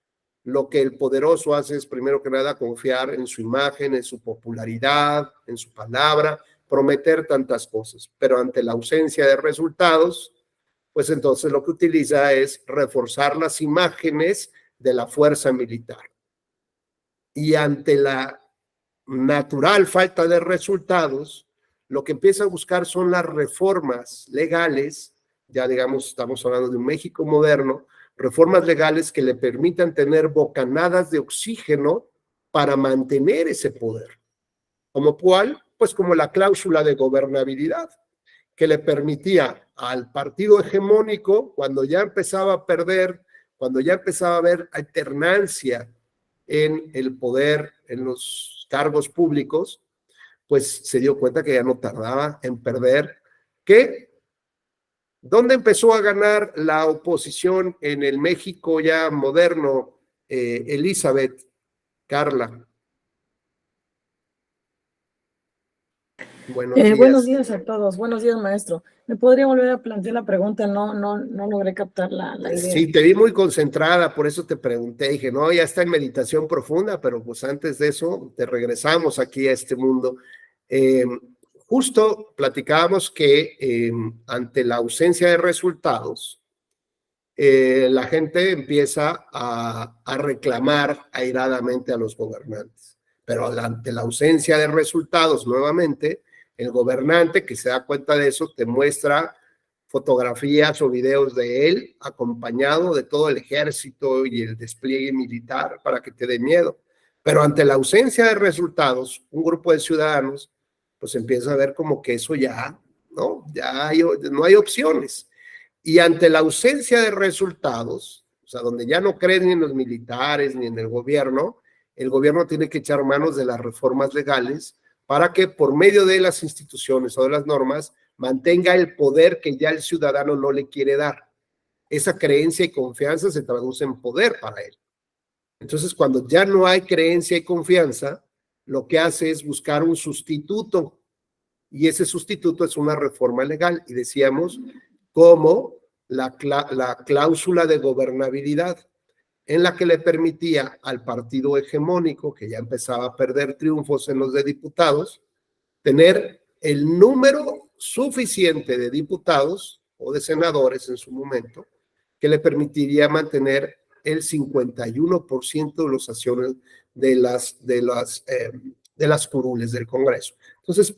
lo que el poderoso hace es primero que nada confiar en su imagen, en su popularidad, en su palabra, prometer tantas cosas, pero ante la ausencia de resultados, pues entonces lo que utiliza es reforzar las imágenes de la fuerza militar. Y ante la natural falta de resultados, lo que empieza a buscar son las reformas legales, ya digamos, estamos hablando de un México moderno, reformas legales que le permitan tener bocanadas de oxígeno para mantener ese poder. ¿Como cuál? Pues como la cláusula de gobernabilidad, que le permitía al partido hegemónico, cuando ya empezaba a perder, cuando ya empezaba a haber alternancia en el poder, en los cargos públicos, pues se dio cuenta que ya no tardaba en perder. ¿Qué? ¿Dónde empezó a ganar la oposición en el México ya moderno, Elizabeth, Carla? Buenos días a todos. Buenos días, maestro. ¿Me podría volver a plantear la pregunta? No logré captar la idea. Sí, te vi muy concentrada, por eso te pregunté. Dije, no, ya está en meditación profunda, pero pues antes de eso te regresamos aquí a este mundo. Justo platicábamos que ante la ausencia de resultados, la gente empieza a reclamar airadamente a los gobernantes. Pero ante la ausencia de resultados, nuevamente, el gobernante que se da cuenta de eso te muestra fotografías o videos de él acompañado de todo el ejército y el despliegue militar para que te dé miedo. Pero ante la ausencia de resultados, un grupo de ciudadanos pues empieza a ver como que eso ya, ¿no? No hay opciones. Y ante la ausencia de resultados, o sea, donde ya no creen ni en los militares ni en el gobierno tiene que echar manos de las reformas legales para que por medio de las instituciones o de las normas mantenga el poder que ya el ciudadano no le quiere dar. Esa creencia y confianza se traduce en poder para él. Entonces, cuando ya no hay creencia y confianza, lo que hace es buscar un sustituto, y ese sustituto es una reforma legal, y decíamos como la cláusula de gobernabilidad, en la que le permitía al partido hegemónico, que ya empezaba a perder triunfos en los de diputados, tener el número suficiente de diputados o de senadores en su momento, que le permitiría mantener el 51% de los acciones de las curules del Congreso. Entonces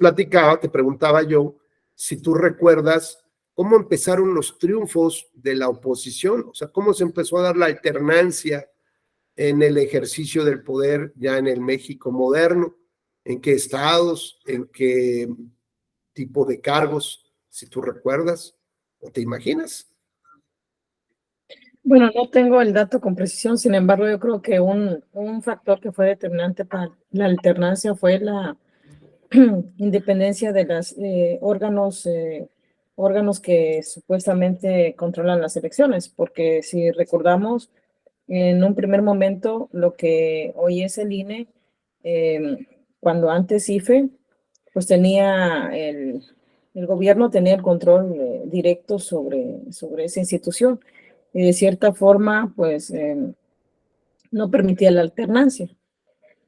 te preguntaba yo si tú recuerdas cómo empezaron los triunfos de la oposición, o sea, cómo se empezó a dar la alternancia en el ejercicio del poder ya en el México moderno, en qué estados, en qué tipo de cargos, si tú recuerdas o te imaginas. Bueno, no tengo el dato con precisión, sin embargo, yo creo que un factor que fue determinante para la alternancia fue la independencia de los órganos que supuestamente controlan las elecciones, porque si recordamos, en un primer momento, lo que hoy es el INE, cuando antes IFE, pues tenía el gobierno tenía el control directo sobre esa institución, y de cierta forma, pues, no permitía la alternancia.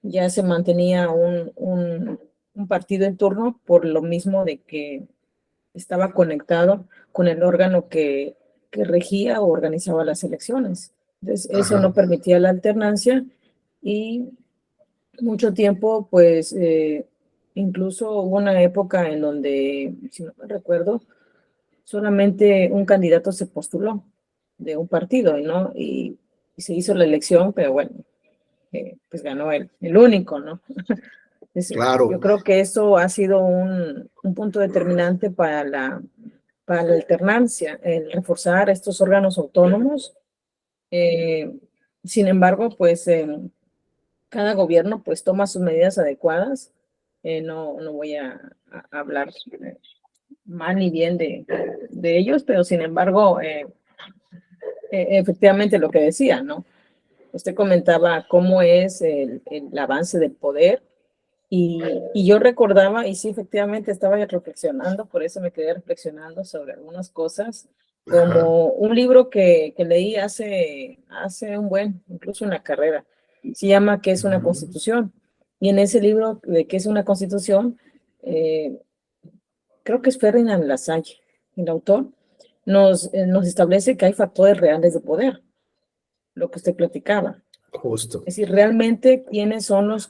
Ya se mantenía un partido en turno por lo mismo de que estaba conectado con el órgano que regía o organizaba las elecciones. Entonces, eso no permitía la alternancia y mucho tiempo, pues, incluso hubo una época en donde, si no me recuerdo, solamente un candidato se postuló de un partido, ¿no? Y se hizo la elección, pero bueno, pues ganó el único, ¿no? Claro. Yo creo que eso ha sido un punto determinante para la alternancia, el reforzar estos órganos autónomos. Sin embargo, pues cada gobierno pues toma sus medidas adecuadas. No voy a hablar mal ni bien de ellos, pero sin embargo, efectivamente lo que decía, ¿no? Usted comentaba cómo es el avance del poder y yo recordaba, y sí, efectivamente estaba reflexionando, por eso me quedé reflexionando sobre algunas cosas, como un libro que leí hace incluso en la carrera, se llama ¿Qué es una constitución? Y en ese libro de ¿Qué es una constitución? Creo que es Ferdinand Lassalle, el autor, nos establece que hay factores reales de poder, lo que usted platicaba. Justo. Es decir, realmente quiénes son los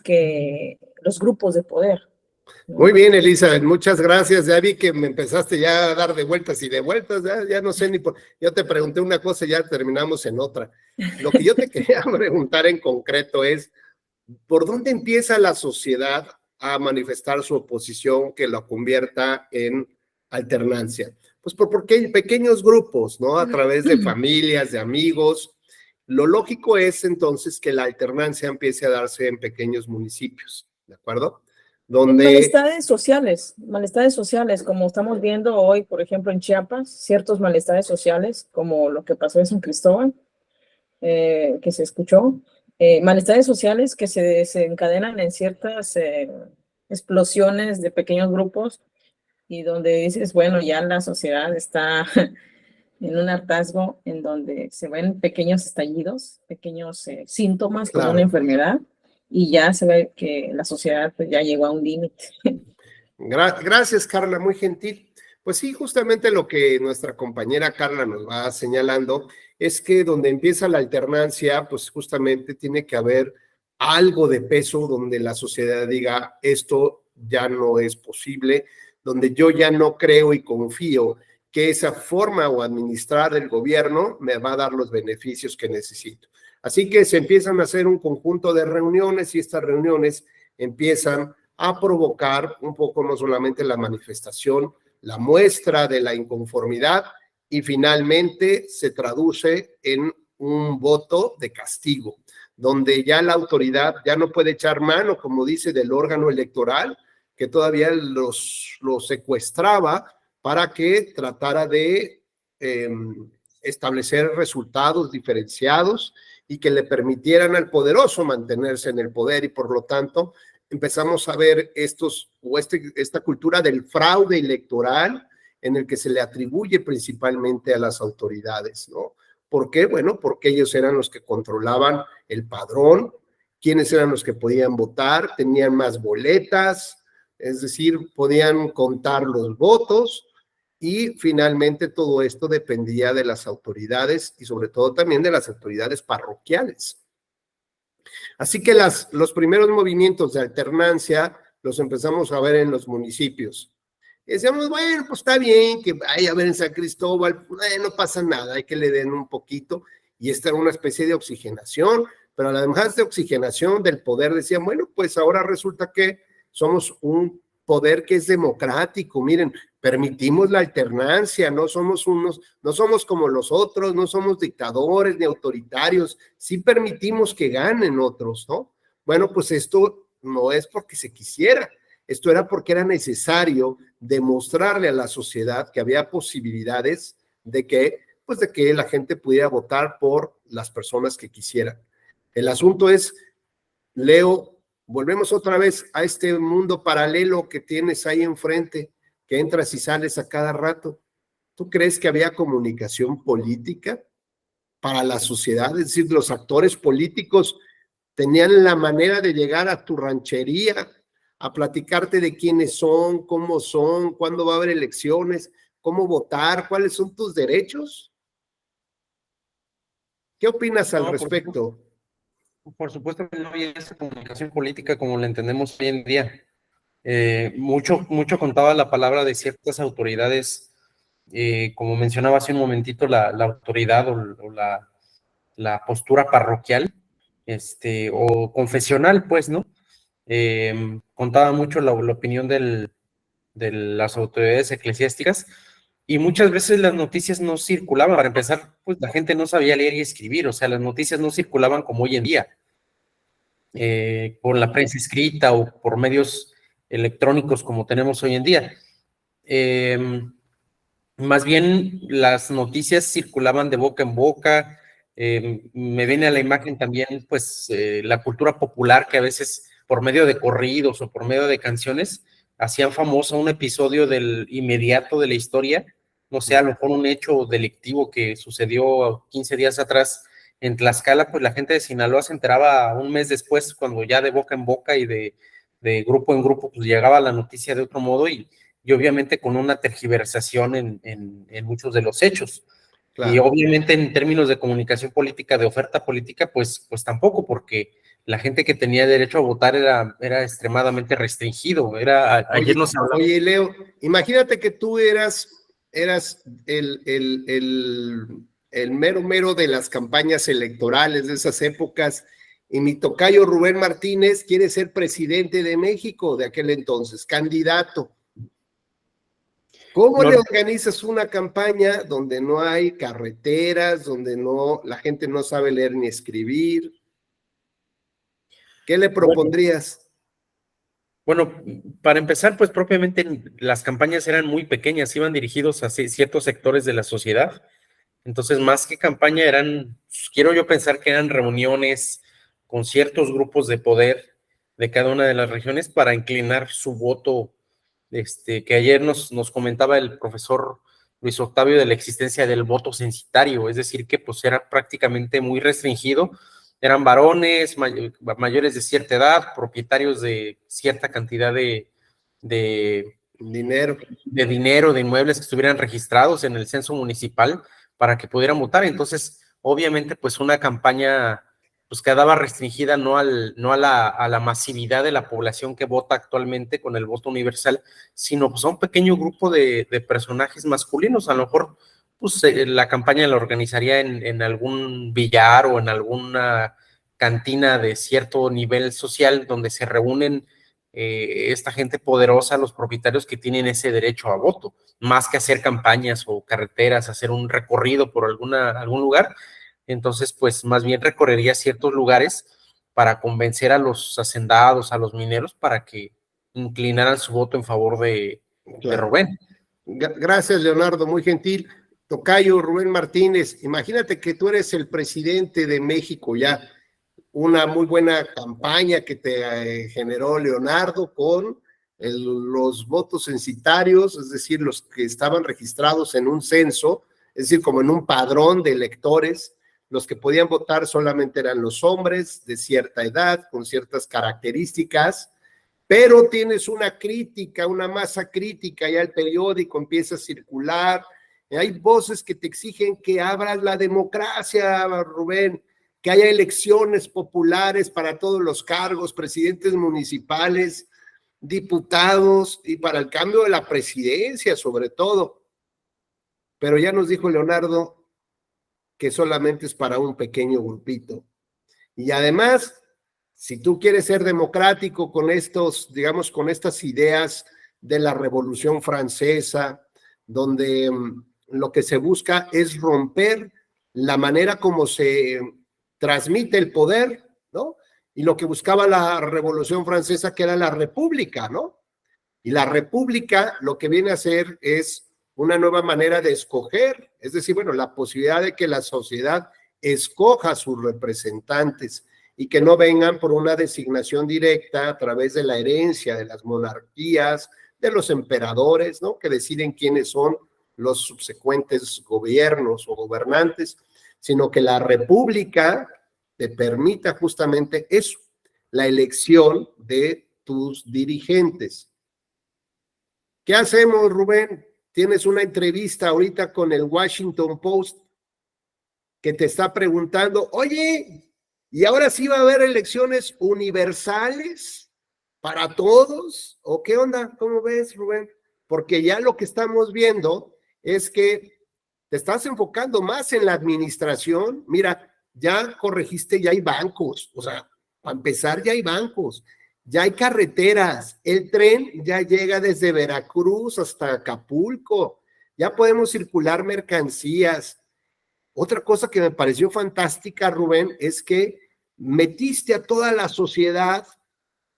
grupos de poder. Muy bien, Elizabeth, muchas gracias. Ya vi que me empezaste ya a dar de vueltas y de vueltas, ya no sé ni por... Yo te pregunté una cosa y ya terminamos en otra. Lo que yo te quería preguntar en concreto es, ¿por dónde empieza la sociedad a manifestar su oposición que lo convierta en alternancia? Pues porque hay pequeños grupos, ¿no? A través de familias, de amigos. Lo lógico es entonces que la alternancia empiece a darse en pequeños municipios, ¿de acuerdo? Donde... Malestares sociales, como estamos viendo hoy, por ejemplo, en Chiapas, ciertos malestares sociales, como lo que pasó en San Cristóbal, que se escuchó, malestares sociales que se desencadenan en ciertas explosiones de pequeños grupos y donde dices, bueno, ya la sociedad está en un hartazgo en donde se ven pequeños estallidos, pequeños síntomas como una enfermedad y ya se ve que la sociedad pues, ya llegó a un límite. Gracias, Carla, muy gentil. Pues sí, justamente lo que nuestra compañera Carla nos va señalando es que donde empieza la alternancia, pues justamente tiene que haber algo de peso donde la sociedad diga esto ya no es posible, donde yo ya no creo y confío que esa forma o administrar el gobierno me va a dar los beneficios que necesito. Así que se empiezan a hacer un conjunto de reuniones y estas reuniones empiezan a provocar un poco no solamente la manifestación, la muestra de la inconformidad y finalmente se traduce en un voto de castigo, donde ya la autoridad ya no puede echar mano, como dice, del órgano electoral, que todavía los secuestraba para que tratara de establecer resultados diferenciados y que le permitieran al poderoso mantenerse en el poder y por lo tanto empezamos a ver esta cultura del fraude electoral en el que se le atribuye principalmente a las autoridades, ¿no? ¿Por qué? Bueno, porque ellos eran los que controlaban el padrón, quiénes eran los que podían votar, tenían más boletas, es decir, podían contar los votos y finalmente todo esto dependía de las autoridades y sobre todo también de las autoridades parroquiales. Así que los primeros movimientos de alternancia los empezamos a ver en los municipios. Y decíamos, bueno, pues está bien que vaya a ver en San Cristóbal, no pasa nada, hay que le den un poquito. Y esta era una especie de oxigenación, pero además de oxigenación del poder, decían, bueno, pues ahora resulta que somos un poder que es democrático, miren, permitimos la alternancia, no somos como los otros, no somos dictadores ni autoritarios, sí permitimos que ganen otros, ¿no? Bueno, pues esto no es porque se quisiera, esto era porque era necesario demostrarle a la sociedad que había posibilidades de que la gente pudiera votar por las personas que quisieran. El asunto es, Leo, volvemos otra vez a este mundo paralelo que tienes ahí enfrente, que entras y sales a cada rato. ¿Tú crees que había comunicación política para la sociedad? Es decir, los actores políticos tenían la manera de llegar a tu ranchería, a platicarte de quiénes son, cómo son, cuándo va a haber elecciones, cómo votar, cuáles son tus derechos. ¿Qué opinas al respecto? Por supuesto que no había esa comunicación política como la entendemos hoy en día. Mucho contaba la palabra de ciertas autoridades, como mencionaba hace un momentito, la autoridad o la postura parroquial, o confesional, pues, ¿no? Contaba mucho la opinión de las autoridades eclesiásticas, y muchas veces las noticias no circulaban. Para empezar, pues la gente no sabía leer y escribir, o sea, las noticias no circulaban como hoy en día, por la prensa escrita o por medios electrónicos como tenemos hoy en día. Más bien las noticias circulaban de boca en boca. Me viene a la imagen también pues la cultura popular, que a veces por medio de corridos o por medio de canciones hacían famoso un episodio del inmediato de la historia, no sé, a lo mejor un hecho delictivo que sucedió 15 días atrás en Tlaxcala. Pues la gente de Sinaloa se enteraba un mes después, cuando ya de boca en boca y de grupo en grupo pues llegaba la noticia de otro modo, y obviamente con una tergiversación en muchos de los hechos. Claro. Y obviamente en términos de comunicación política, de oferta política, pues tampoco, porque la gente que tenía derecho a votar era extremadamente restringido. Ayer nos hablaba. Oye, Leo, imagínate que tú eras el mero de las campañas electorales de esas épocas, y mi tocayo Rubén Martínez quiere ser presidente de México de aquel entonces, candidato. ¿Cómo le organizas una campaña donde no hay carreteras, donde la gente no sabe leer ni escribir? ¿Qué le propondrías? Bueno, para empezar, pues propiamente las campañas eran muy pequeñas, iban dirigidos a ciertos sectores de la sociedad. Entonces, más que campaña, quiero yo pensar que eran reuniones con ciertos grupos de poder de cada una de las regiones para inclinar su voto. Que ayer nos comentaba el profesor Luis Octavio de la existencia del voto censitario, es decir, que pues era prácticamente muy restringido. Eran varones mayores de cierta edad, propietarios de cierta cantidad de dinero, de inmuebles que estuvieran registrados en el censo municipal para que pudieran votar. Entonces, obviamente, pues una campaña pues quedaba restringida no a la masividad de la población que vota actualmente con el voto universal, sino pues a un pequeño grupo de personajes masculinos. A lo mejor pues la campaña la organizaría en algún billar o en alguna cantina de cierto nivel social, donde se reúnen esta gente poderosa, los propietarios que tienen ese derecho a voto, más que hacer campañas o carreteras, hacer un recorrido por algún lugar. Entonces, pues más bien recorrería ciertos lugares para convencer a los hacendados, a los mineros, para que inclinaran su voto en favor de Rubén. Gracias, Leonardo, muy gentil. Tocayo Rubén Martínez, imagínate que tú eres el presidente de México ya, una muy buena campaña que te generó Leonardo con los votos censitarios, es decir, los que estaban registrados en un censo, es decir, como en un padrón de electores. Los que podían votar solamente eran los hombres de cierta edad, con ciertas características, pero tienes una crítica, una masa crítica, ya el periódico empieza a circular, hay voces que te exigen que abras la democracia, Rubén, que haya elecciones populares para todos los cargos, presidentes municipales, diputados, y para el cambio de la presidencia sobre todo. Pero ya nos dijo Leonardo que solamente es para un pequeño grupito. Y además, si tú quieres ser democrático con digamos, con estas ideas de la Revolución Francesa, donde lo que se busca es romper la manera como se transmite el poder, ¿no? Y lo que buscaba la Revolución Francesa, que era la república, ¿no? Y la república lo que viene a hacer es una nueva manera de escoger, es decir, bueno, la posibilidad de que la sociedad escoja a sus representantes y que no vengan por una designación directa a través de la herencia de las monarquías, de los emperadores, ¿no? Que deciden quiénes son los subsecuentes gobiernos o gobernantes, sino que la república te permita justamente eso, la elección de tus dirigentes. ¿Qué hacemos, Rubén? Tienes una entrevista ahorita con el Washington Post que te está preguntando, oye, ¿y ahora sí va a haber elecciones universales para todos? ¿O qué onda? ¿Cómo ves, Rubén? Porque ya lo que estamos viendo es que te estás enfocando más en la administración. Mira, ya corregiste, ya hay bancos, o sea, para empezar ya hay bancos, ya hay carreteras, el tren ya llega desde Veracruz hasta Acapulco, ya podemos circular mercancías. Otra cosa que me pareció fantástica, Rubén, es que metiste a toda la sociedad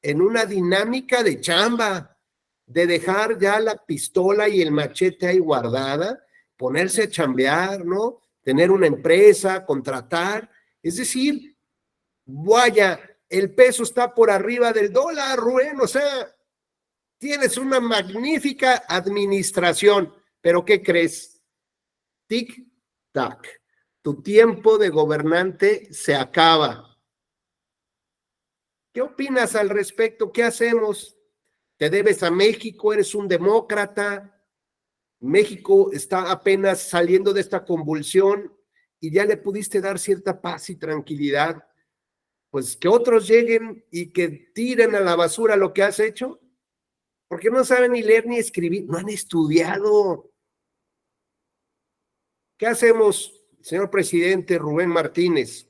en una dinámica de chamba, de dejar ya la pistola y el machete ahí guardada, ponerse a chambear, ¿no? Tener una empresa, contratar, es decir, vaya, el peso está por arriba del dólar, Rubén, o sea, tienes una magnífica administración, pero ¿qué crees? Tic-tac, tu tiempo de gobernante se acaba. ¿Qué opinas al respecto? ¿Qué hacemos? ¿Te debes a México? ¿Eres un demócrata? México está apenas saliendo de esta convulsión y ya le pudiste dar cierta paz y tranquilidad. Pues que otros lleguen y que tiren a la basura lo que has hecho, porque no saben ni leer ni escribir, no han estudiado. ¿Qué hacemos, señor presidente Rubén Martínez?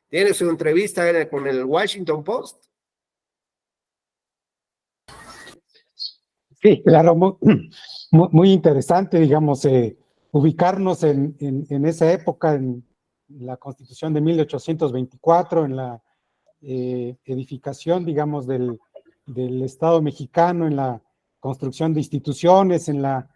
¿Tiene su entrevista con el Washington Post? Sí, claro, muy interesante, digamos, ubicarnos en esa época, en la Constitución de 1824, en la edificación, digamos, del Estado mexicano, en la construcción de instituciones, en la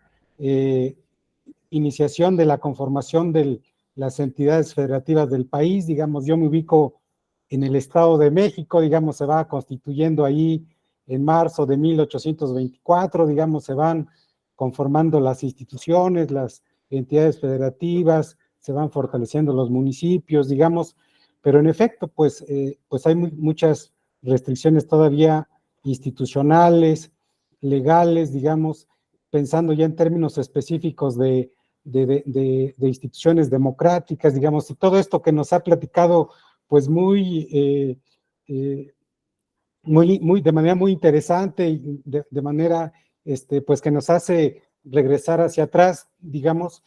iniciación de la conformación de las entidades federativas del país. Digamos, yo me ubico en el Estado de México, digamos, se va constituyendo ahí en marzo de 1824, digamos, se van conformando las instituciones, las entidades federativas, se van fortaleciendo los municipios, digamos, pero en efecto, pues hay muchas restricciones todavía institucionales, legales, digamos, pensando ya en términos específicos de instituciones democráticas, digamos, y todo esto que nos ha platicado, pues de manera muy interesante y de manera, pues que nos hace regresar hacia atrás, digamos,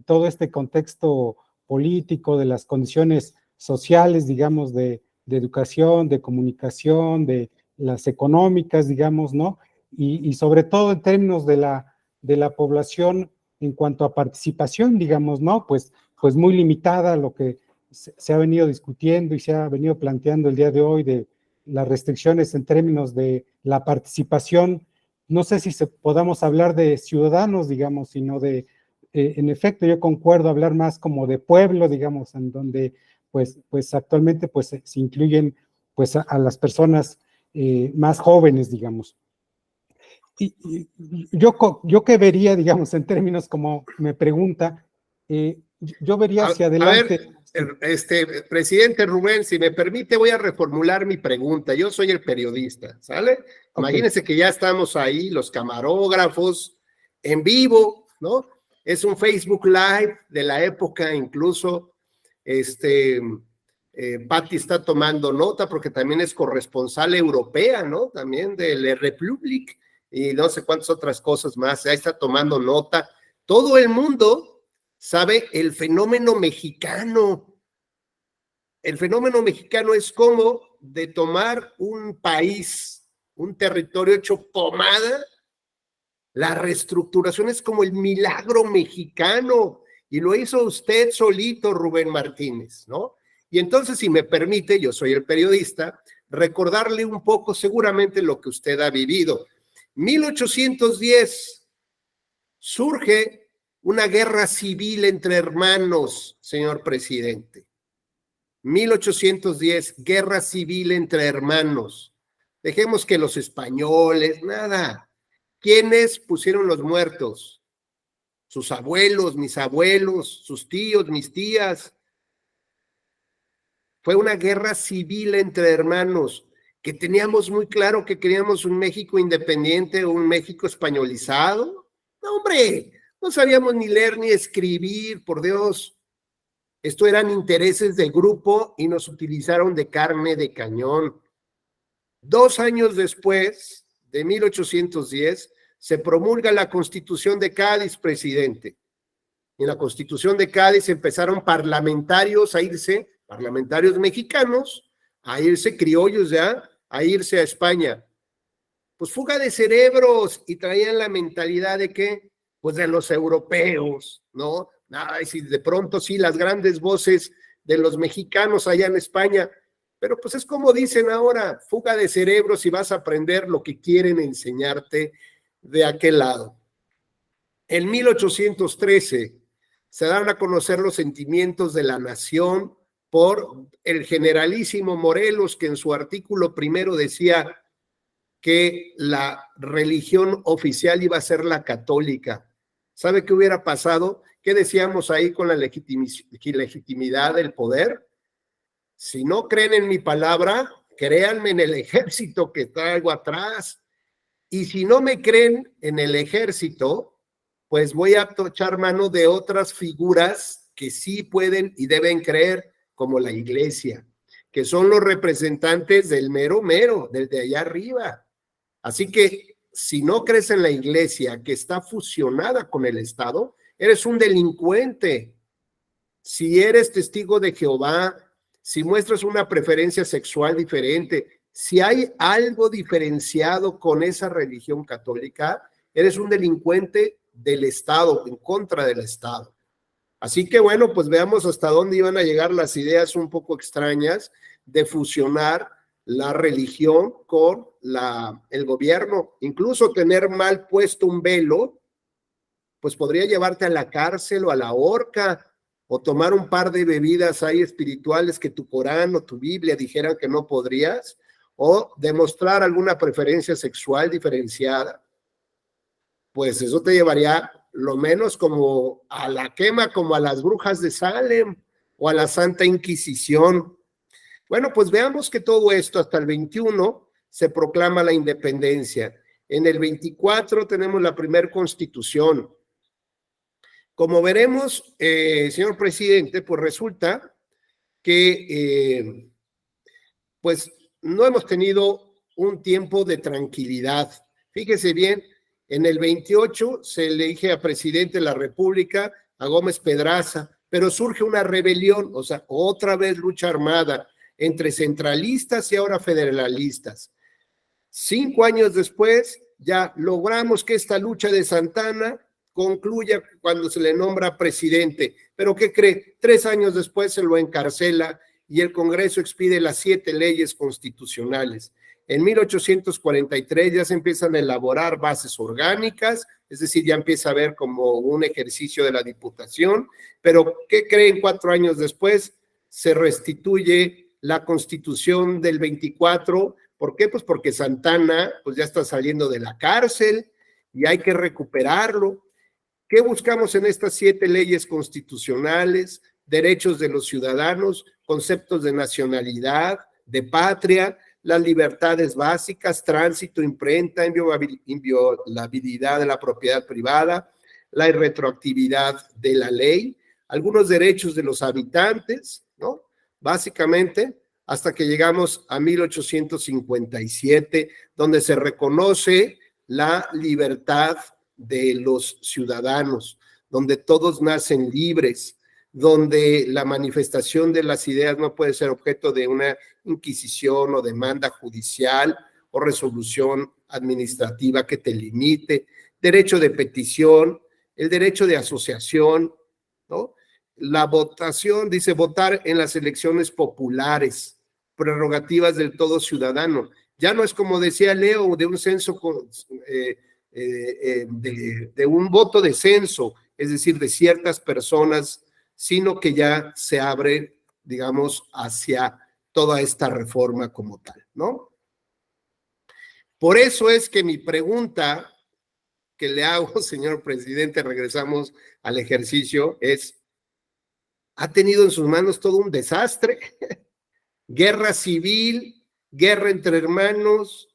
todo este contexto político de las condiciones sociales, digamos, de educación, de comunicación, de las económicas, digamos, ¿no? Y sobre todo en términos de la población en cuanto a participación, digamos, ¿no? Pues muy limitada lo que se ha venido discutiendo y se ha venido planteando el día de hoy de las restricciones en términos de la participación. No sé si podamos hablar de ciudadanos, digamos, sino de, en efecto, yo concuerdo hablar más como de pueblo, digamos, en donde pues actualmente pues se incluyen pues a las personas más jóvenes, digamos. Y yo que vería, digamos, en términos como me pregunta, yo vería hacia adelante. A ver, presidente Rubén, si me permite, voy a reformular mi pregunta. Yo soy el periodista, ¿sale? Okay. Imagínense que ya estamos ahí, los camarógrafos, en vivo, ¿no? Es un Facebook Live de la época, incluso, Patti está tomando nota porque también es corresponsal europea, ¿no? También de La Republic y no sé cuántas otras cosas más. Ahí está tomando nota. Todo el mundo sabe el fenómeno mexicano. El fenómeno mexicano es como de tomar un país, un territorio hecho pomada. La reestructuración es como el milagro mexicano y lo hizo usted solito, Rubén Martínez, ¿no? Y entonces, si me permite, yo soy el periodista, recordarle un poco seguramente lo que usted ha vivido. 1810 surge una guerra civil entre hermanos, señor presidente. 1810, guerra civil entre hermanos. Dejemos que los españoles, nada. ¿Quiénes pusieron los muertos? Sus abuelos, mis abuelos, sus tíos, mis tías. Fue una guerra civil entre hermanos, que teníamos muy claro que queríamos un México independiente, un México españolizado. No, hombre, no sabíamos ni leer ni escribir, por Dios. Esto eran intereses del grupo y nos utilizaron de carne de cañón. 2 años después, de 1810, se promulga la Constitución de Cádiz, presidente. En la Constitución de Cádiz empezaron parlamentarios a irse parlamentarios mexicanos a irse, criollos ya, a irse a España. Pues fuga de cerebros, y traían la mentalidad de que, pues de los europeos, ¿no? Ay, si de pronto sí, las grandes voces de los mexicanos allá en España, pero pues es como dicen ahora, fuga de cerebros y vas a aprender lo que quieren enseñarte de aquel lado. En 1813 se dan a conocer los sentimientos de la nación por el generalísimo Morelos, que en su artículo primero decía que la religión oficial iba a ser la católica. ¿Sabe qué hubiera pasado? ¿Qué decíamos ahí con la legitimidad del poder? Si no creen en mi palabra, créanme en el ejército que traigo atrás. Y si no me creen en el ejército, pues voy a echar mano de otras figuras que sí pueden y deben creer, como la iglesia, que son los representantes del mero mero, del de allá arriba. Así que si no crees en la iglesia, que está fusionada con el Estado, eres un delincuente. Si eres testigo de Jehová, si muestras una preferencia sexual diferente, si hay algo diferenciado con esa religión católica, eres un delincuente del Estado, en contra del Estado. Así que bueno, pues veamos hasta dónde iban a llegar las ideas un poco extrañas de fusionar la religión con el gobierno. Incluso tener mal puesto un velo, pues podría llevarte a la cárcel o a la horca, o tomar un par de bebidas ahí espirituales que tu Corán o tu Biblia dijeran que no podrías, o demostrar alguna preferencia sexual diferenciada. Pues eso te llevaría lo menos como a la quema, como a las brujas de Salem o a la Santa Inquisición. Bueno, pues veamos que todo esto hasta el 21 se proclama la independencia. En el 24 tenemos la primera constitución. Como veremos, señor presidente, pues resulta que pues no hemos tenido un tiempo de tranquilidad. Fíjese bien, en el 28 se elige a presidente de la República a Gómez Pedraza, pero surge una rebelión, o sea, otra vez lucha armada entre centralistas y ahora federalistas. 5 años después, ya logramos que esta lucha de Santana concluya cuando se le nombra presidente. Pero ¿qué cree? 3 años después se lo encarcela y el Congreso expide las 7 leyes constitucionales. En 1843 ya se empiezan a elaborar bases orgánicas, es decir, ya empieza a haber como un ejercicio de la Diputación, pero ¿qué creen? 4 años después se restituye la Constitución del 24. ¿Por qué? Pues porque Santana pues ya está saliendo de la cárcel y hay que recuperarlo. ¿Qué buscamos en estas 7 leyes constitucionales? Derechos de los ciudadanos, conceptos de nacionalidad, de patria, las libertades básicas, tránsito, imprenta, inviolabilidad de la propiedad privada, la irretroactividad de la ley, algunos derechos de los habitantes, ¿no? Básicamente, hasta que llegamos a 1857, donde se reconoce la libertad de los ciudadanos, donde todos nacen libres, donde la manifestación de las ideas no puede ser objeto de una inquisición o demanda judicial o resolución administrativa que te limite, derecho de petición, el derecho de asociación, ¿no? La votación, dice, votar en las elecciones populares, prerrogativas del todo ciudadano. Ya no es como decía Leo, de un censo, de un voto de censo, es decir, de ciertas personas, sino que ya se abre, digamos, hacia toda esta reforma como tal, ¿no? Por eso es que mi pregunta que le hago, señor presidente, regresamos al ejercicio, es, ¿ha tenido en sus manos todo un desastre? Guerra civil, guerra entre hermanos,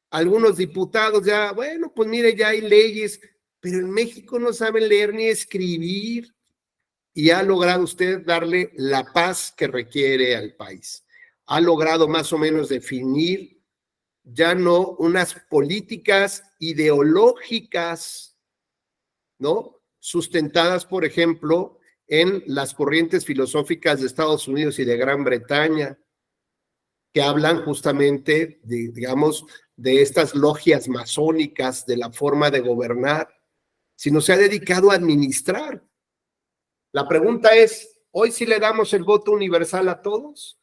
algunos diputados ya, bueno, pues mire, ya hay leyes, pero en México no saben leer ni escribir. Y ha logrado usted darle la paz que requiere al país. Ha logrado más o menos definir ya no unas políticas ideológicas, ¿no? Sustentadas, por ejemplo, en las corrientes filosóficas de Estados Unidos y de Gran Bretaña, que hablan justamente, digamos, de estas logias masónicas, de la forma de gobernar, sino se ha dedicado a administrar. La pregunta es, ¿hoy sí le damos el voto universal a todos?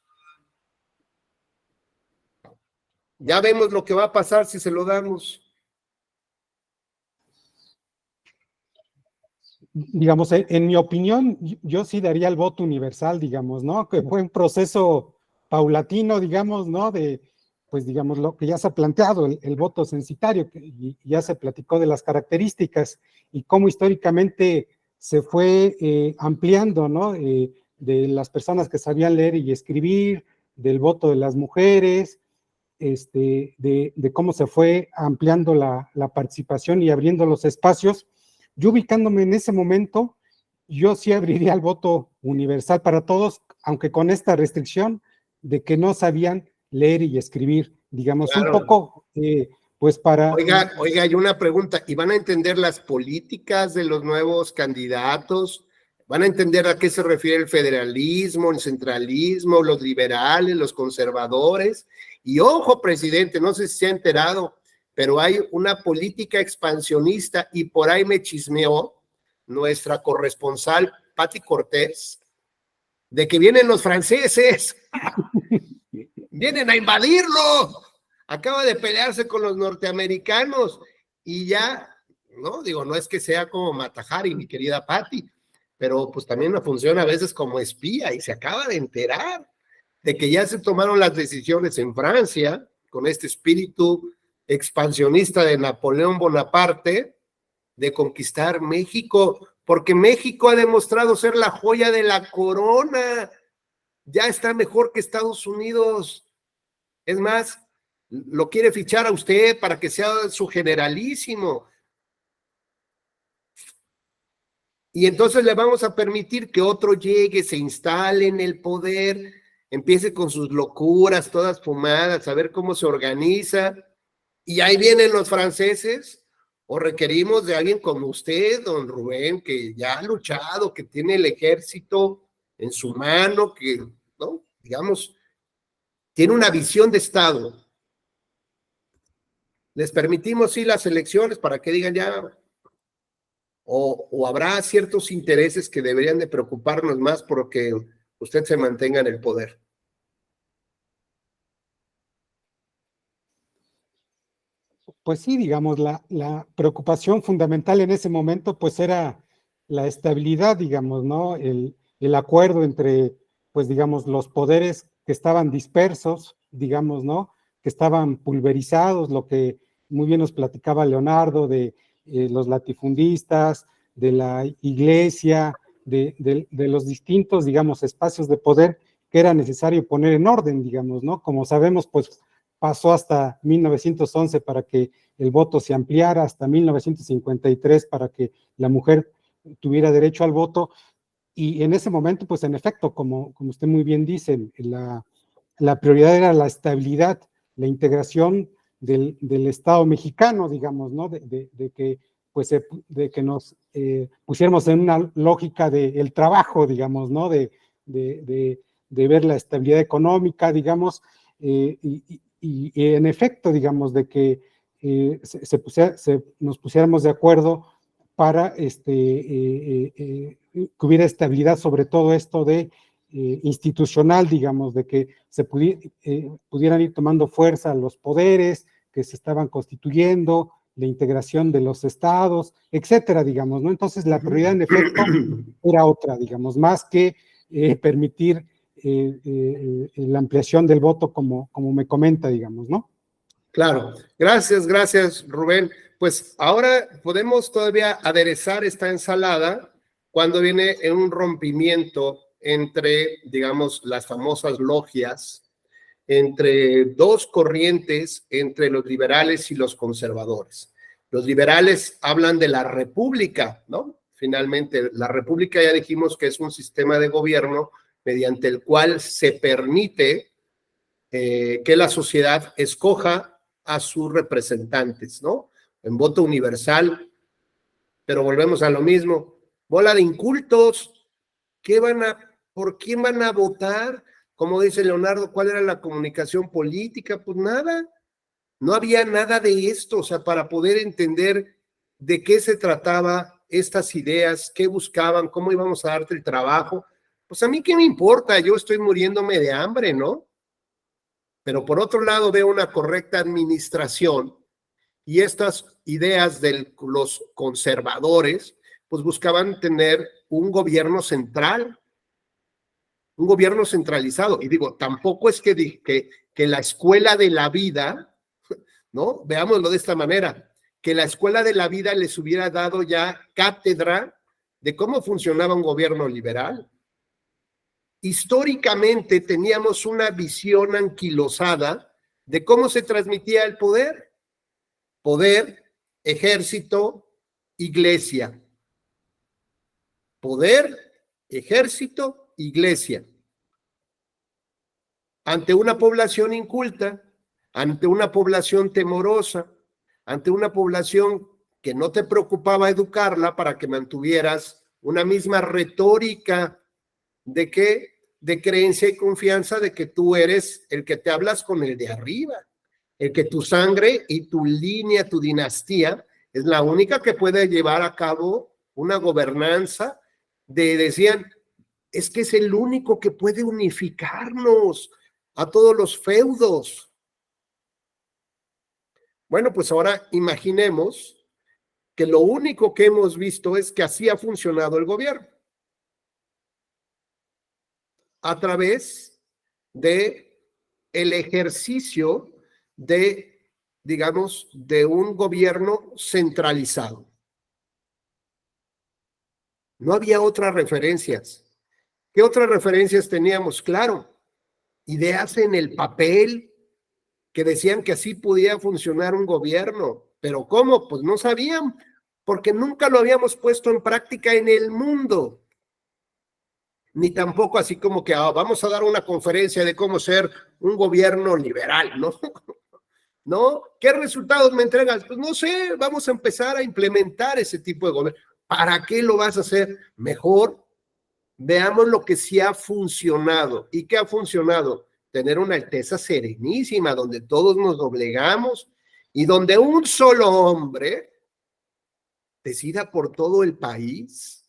Ya vemos lo que va a pasar si se lo damos. Digamos, en mi opinión, yo sí daría el voto universal, digamos, ¿no? Que fue un proceso paulatino, digamos, ¿no? Pues digamos, lo que ya se ha planteado, el voto censitario, y ya se platicó de las características y cómo históricamente se fue ampliando, ¿no? De las personas que sabían leer y escribir, del voto de las mujeres, de cómo se fue ampliando la participación y abriendo los espacios. Yo ubicándome en ese momento, yo sí abriría el voto universal para todos, aunque con esta restricción de que no sabían leer y escribir, digamos, claro. Un poco, pues para... Oiga, hay una pregunta, ¿y van a entender las políticas de los nuevos candidatos? ¿Van a entender a qué se refiere el federalismo, el centralismo, los liberales, los conservadores? Y ojo, presidente, no sé si se ha enterado, pero hay una política expansionista y por ahí me chismeó nuestra corresponsal Pati Cortés de que vienen los franceses, vienen a invadirlo, acaba de pelearse con los norteamericanos y ya, no digo, no es que sea como Mata Hari, mi querida Pati, pero pues también no funciona a veces como espía y se acaba de enterar de que ya se tomaron las decisiones en Francia con este espíritu expansionista de Napoleón Bonaparte, de conquistar México, porque México ha demostrado ser la joya de la corona, ya está mejor que Estados Unidos, es más, lo quiere fichar a usted para que sea su generalísimo, y entonces le vamos a permitir que otro llegue, se instale en el poder, empiece con sus locuras todas fumadas, a ver cómo se organiza. Y ahí vienen los franceses, o requerimos de alguien como usted, don Rubén, que ya ha luchado, que tiene el ejército en su mano, que, ¿no? Digamos, tiene una visión de Estado. Les permitimos, sí, las elecciones para que digan ya, o habrá ciertos intereses que deberían de preocuparnos más porque usted se mantenga en el poder. Pues sí, digamos, la preocupación fundamental en ese momento, pues era la estabilidad, digamos, ¿no? El acuerdo entre, pues digamos, los poderes que estaban dispersos, digamos, ¿no? Que estaban pulverizados, lo que muy bien nos platicaba Leonardo de los latifundistas, de la iglesia, de los distintos, digamos, espacios de poder que era necesario poner en orden, digamos, ¿no? Como sabemos, pues pasó hasta 1911 para que el voto se ampliara, hasta 1953 para que la mujer tuviera derecho al voto, y en ese momento, pues en efecto, como usted muy bien dice, la prioridad era la estabilidad, la integración del Estado mexicano, digamos, ¿no? De que nos pusiéramos en una lógica del trabajo, digamos, ¿no? De ver la estabilidad económica, digamos, y en efecto, digamos, de que nos pusiéramos de acuerdo para que hubiera estabilidad sobre todo esto de institucional, digamos, de que se pudieran ir tomando fuerza los poderes que se estaban constituyendo, la integración de los estados, etcétera, digamos, ¿no? Entonces la prioridad en efecto era otra, digamos, más que permitir la ampliación del voto como me comenta, digamos, ¿no? Claro, gracias Rubén. Pues ahora podemos todavía aderezar esta ensalada cuando viene en un rompimiento entre, digamos, las famosas logias, entre dos corrientes, entre los liberales y los conservadores. Los liberales hablan de la república, ¿no? Finalmente, la república ya dijimos que es un sistema de gobierno mediante el cual se permite que la sociedad escoja a sus representantes, ¿no? En voto universal, pero volvemos a lo mismo. Bola de incultos, ¿Por quién van a votar? Como dice Leonardo, ¿cuál era la comunicación política? Pues nada, no había nada de esto, o sea, para poder entender de qué se trataba estas ideas, qué buscaban, cómo íbamos a darte el trabajo. Pues a mí qué me importa, yo estoy muriéndome de hambre, ¿no? Pero por otro lado veo una correcta administración y estas ideas de los conservadores, pues buscaban tener un gobierno central, un gobierno centralizado. Y digo, tampoco es que la escuela de la vida, ¿no? Veámoslo de esta manera, que la escuela de la vida les hubiera dado ya cátedra de cómo funcionaba un gobierno liberal. Históricamente teníamos una visión anquilosada de cómo se transmitía el poder. Poder, ejército, iglesia. Poder, ejército, iglesia. Ante una población inculta, ante una población temorosa, ante una población que no te preocupaba educarla para que mantuvieras una misma retórica de que de creencia y confianza de que tú eres el que te hablas con el de arriba, el que tu sangre y tu línea, tu dinastía es la única que puede llevar a cabo una gobernanza decían, es que es el único que puede unificarnos a todos los feudos. Bueno, pues ahora imaginemos que lo único que hemos visto es que así ha funcionado el gobierno. A través de el ejercicio de, digamos, de un gobierno centralizado. No había otras referencias. ¿Qué otras referencias teníamos? Claro, ideas en el papel que decían que así podía funcionar un gobierno. ¿Pero cómo? Pues no sabían, porque nunca lo habíamos puesto en práctica en el mundo. Ni tampoco así como que vamos a dar una conferencia de cómo ser un gobierno liberal, ¿no? ¿No? ¿Qué resultados me entregas? Pues no sé, vamos a empezar a implementar ese tipo de gobierno. ¿Para qué lo vas a hacer? Mejor veamos lo que sí ha funcionado. ¿Y qué ha funcionado? Tener una Alteza Serenísima, donde todos nos doblegamos y donde un solo hombre decida por todo el país.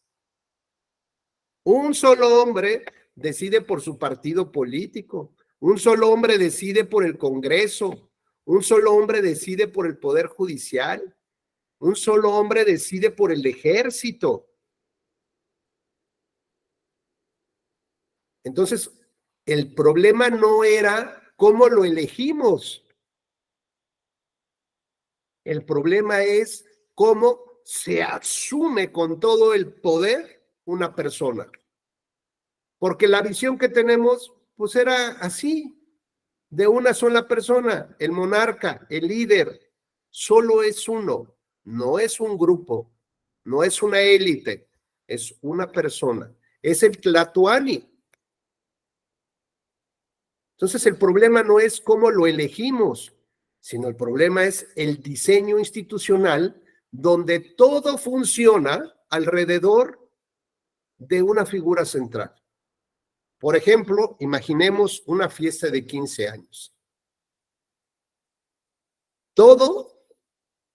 Un solo hombre decide por su partido político. Un solo hombre decide por el Congreso. Un solo hombre decide por el Poder Judicial. Un solo hombre decide por el Ejército. Entonces, el problema no era cómo lo elegimos. El problema es cómo se asume con todo el poder una persona. Porque la visión que tenemos, pues era así, de una sola persona, el monarca, el líder, solo es uno, no es un grupo, no es una élite, es una persona, es el Tlatoani. Entonces el problema no es cómo lo elegimos, sino el problema es el diseño institucional donde todo funciona alrededor de una figura central. Por ejemplo, imaginemos una fiesta de 15 años. Todos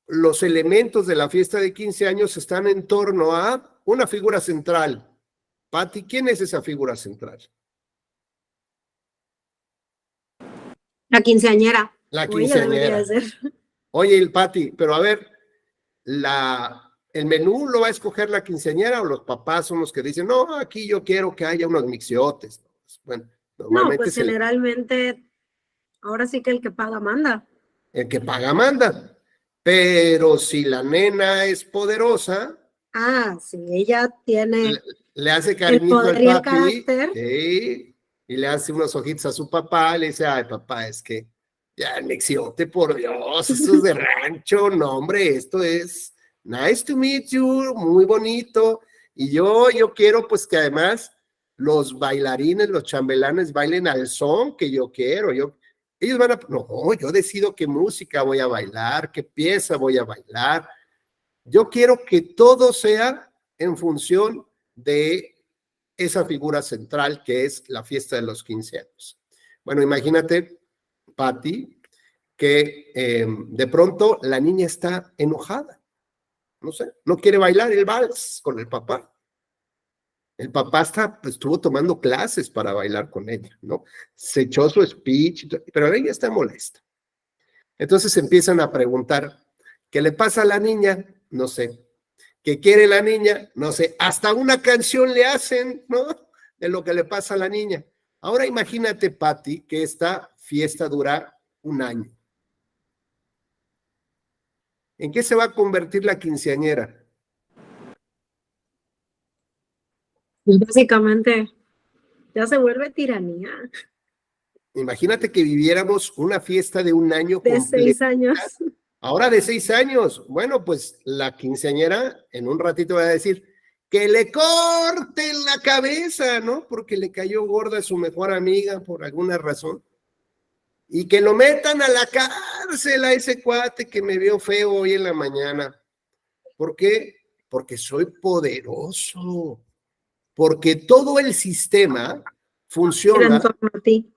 los elementos de la fiesta de 15 años están en torno a una figura central. Pati, ¿quién es esa figura central? La quinceañera. La quinceañera. Oye, Pati, pero a ver, ¿el menú lo va a escoger la quinceañera o los papás son los que dicen, no, aquí yo quiero que haya unos mixiotes? Bueno, normalmente no, pues generalmente, ahora sí que el que paga manda. El que paga manda. Pero si la nena es poderosa. Ah, sí, ella tiene. Le hace cariñito al papi. Sí, y le hace unos ojitos a su papá. Le dice, ay, papá, es que ya el mixiote, por Dios, eso es de rancho. No, hombre, esto es nice to meet you, muy bonito. Y yo quiero, pues, que además los bailarines, los chambelanes bailen al son que yo quiero. Ellos van a, no, yo decido qué música voy a bailar, qué pieza voy a bailar. Yo quiero que todo sea en función de esa figura central que es la fiesta de los 15 años. Bueno, imagínate, Patti, que de pronto la niña está enojada, no sé, no quiere bailar el vals con el papá. El papá estuvo tomando clases para bailar con ella, ¿no? Se echó su speech, pero ella está molesta. Entonces empiezan a preguntar, ¿qué le pasa a la niña? No sé. ¿Qué quiere la niña? No sé. Hasta una canción le hacen, ¿no? De lo que le pasa a la niña. Ahora imagínate, Patti, que esta fiesta dura un año. ¿En qué se va a convertir la quinceañera? Pues básicamente ya se vuelve tiranía. Imagínate que viviéramos una fiesta de un año De completa. 6 años. Ahora de 6 años. Bueno, pues la quinceañera en un ratito va a decir que le corten la cabeza, ¿no? Porque le cayó gorda a su mejor amiga por alguna razón. Y que lo metan a la cárcel a ese cuate que me vio feo hoy en la mañana. ¿Por qué? Porque soy poderoso. Porque todo el sistema Gira funciona en torno a ti.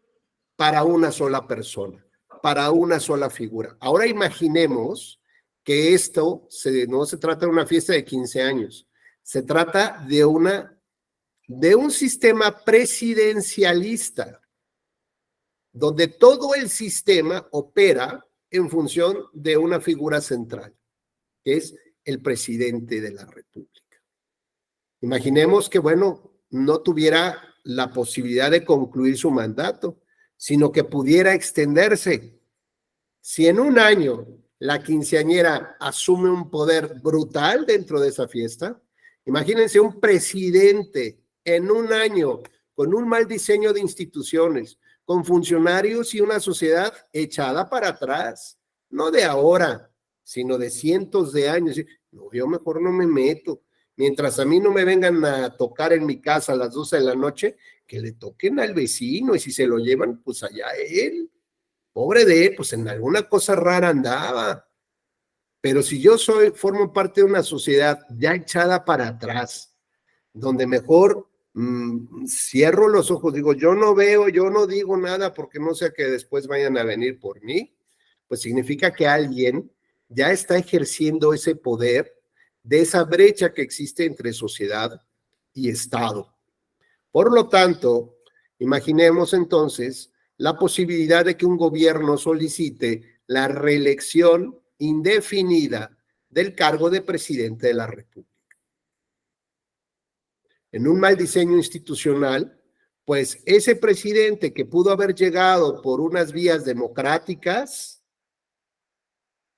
para una sola persona, para una sola figura. Ahora imaginemos que esto no se trata de una fiesta de 15 años, se trata de un sistema presidencialista, donde todo el sistema opera en función de una figura central, que es el presidente de la República. Imaginemos que, bueno, no tuviera la posibilidad de concluir su mandato, sino que pudiera extenderse. Si en un año la quinceañera asume un poder brutal dentro de esa fiesta, imagínense un presidente en un año con un mal diseño de instituciones, con funcionarios y una sociedad echada para atrás, no de ahora, sino de cientos de años. No, yo mejor no me meto. Mientras a mí no me vengan a tocar en mi casa a las 12 de la noche, que le toquen al vecino, y si se lo llevan, pues allá él. Pobre de él, pues en alguna cosa rara andaba. Pero si yo formo parte de una sociedad ya echada para atrás, donde mejor cierro los ojos, digo, yo no veo, yo no digo nada porque no sea que después vayan a venir por mí, pues significa que alguien ya está ejerciendo ese poder de esa brecha que existe entre sociedad y Estado. Por lo tanto, imaginemos entonces la posibilidad de que un gobierno solicite la reelección indefinida del cargo de presidente de la República. En un mal diseño institucional, pues ese presidente que pudo haber llegado por unas vías democráticas,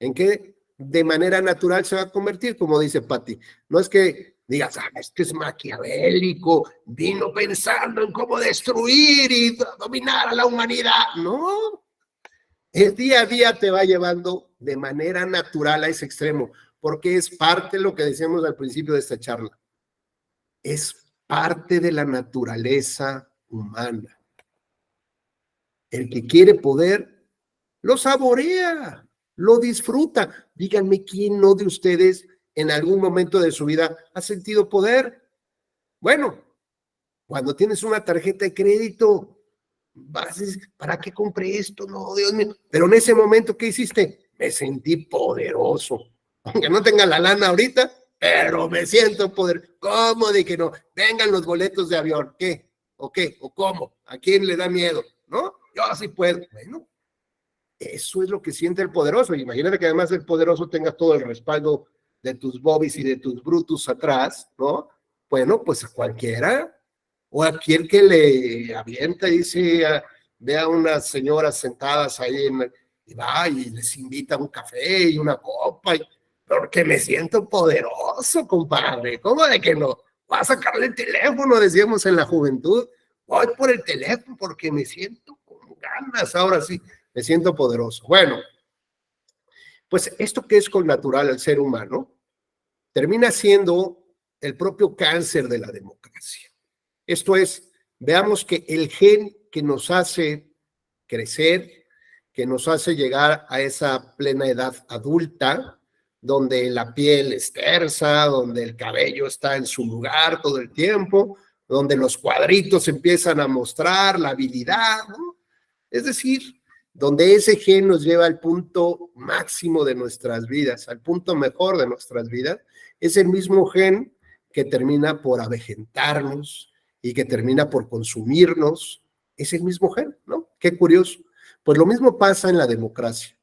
¿en qué de manera natural se va a convertir? Como dice Patti, no es que digas, es que es maquiavélico, vino pensando en cómo destruir y dominar a la humanidad. No, el día a día te va llevando de manera natural a ese extremo, porque es parte de lo que decíamos al principio de esta charla. Es parte de la naturaleza humana. El que quiere poder, lo saborea, lo disfruta. Díganme quién no de ustedes en algún momento de su vida ha sentido poder. Bueno, cuando tienes una tarjeta de crédito, vas a decir, ¿para qué compré esto? No, Dios mío. Pero en ese momento, ¿qué hiciste? Me sentí poderoso. Aunque no tenga la lana ahorita, pero me siento poder. ¿Cómo de que no? Vengan los boletos de avión. ¿Qué? ¿O qué? ¿O cómo? ¿A quién le da miedo? ¿No? Yo sí puedo. Bueno, eso es lo que siente el poderoso. Imagínate que además el poderoso tenga todo el respaldo de tus bobbies y de tus brutus atrás, ¿no? Bueno, pues a cualquiera, o a aquel que le avienta y dice, ve a unas señoras sentadas ahí y va y les invita un café y una copa, porque me siento poderoso, compadre. ¿Cómo de que no? Voy a sacarle el teléfono, decíamos en la juventud. Voy por el teléfono porque me siento con ganas, ahora sí, me siento poderoso. Bueno, pues esto que es connatural al ser humano, termina siendo el propio cáncer de la democracia. Esto es, veamos que el gen que nos hace crecer, que nos hace llegar a esa plena edad adulta, donde la piel es tersa, donde el cabello está en su lugar todo el tiempo, donde los cuadritos empiezan a mostrar la habilidad, ¿no? Es decir, donde ese gen nos lleva al punto máximo de nuestras vidas, al punto mejor de nuestras vidas, es el mismo gen que termina por avejentarnos y que termina por consumirnos, es el mismo gen, ¿no? Qué curioso. Pues lo mismo pasa en la democracia.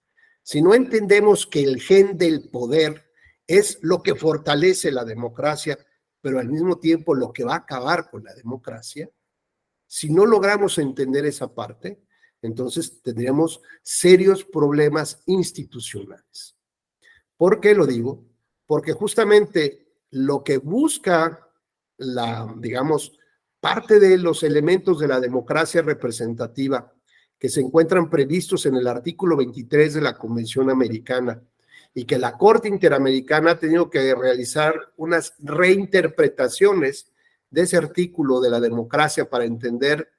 Si no entendemos que el gen del poder es lo que fortalece la democracia, pero al mismo tiempo lo que va a acabar con la democracia, si no logramos entender esa parte, entonces tendríamos serios problemas institucionales. ¿Por qué lo digo? Porque justamente lo que busca digamos, parte de los elementos de la democracia representativa que se encuentran previstos en el artículo 23 de la Convención Americana y que la Corte Interamericana ha tenido que realizar unas reinterpretaciones de ese artículo de la democracia para entender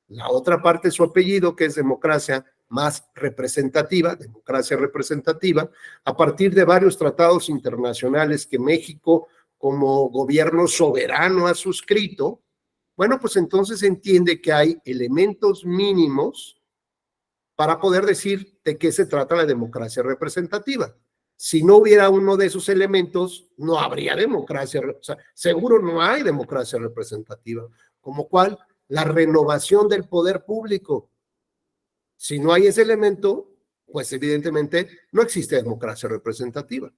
la otra parte de su apellido, que es democracia más representativa, democracia representativa, a partir de varios tratados internacionales que México como gobierno soberano ha suscrito. Bueno, pues entonces se entiende que hay elementos mínimos para poder decir de qué se trata la democracia representativa. Si no hubiera uno de esos elementos, no habría democracia, o sea, seguro no hay democracia representativa, como cual la renovación del poder público. Si no hay ese elemento, pues evidentemente no existe democracia representativa.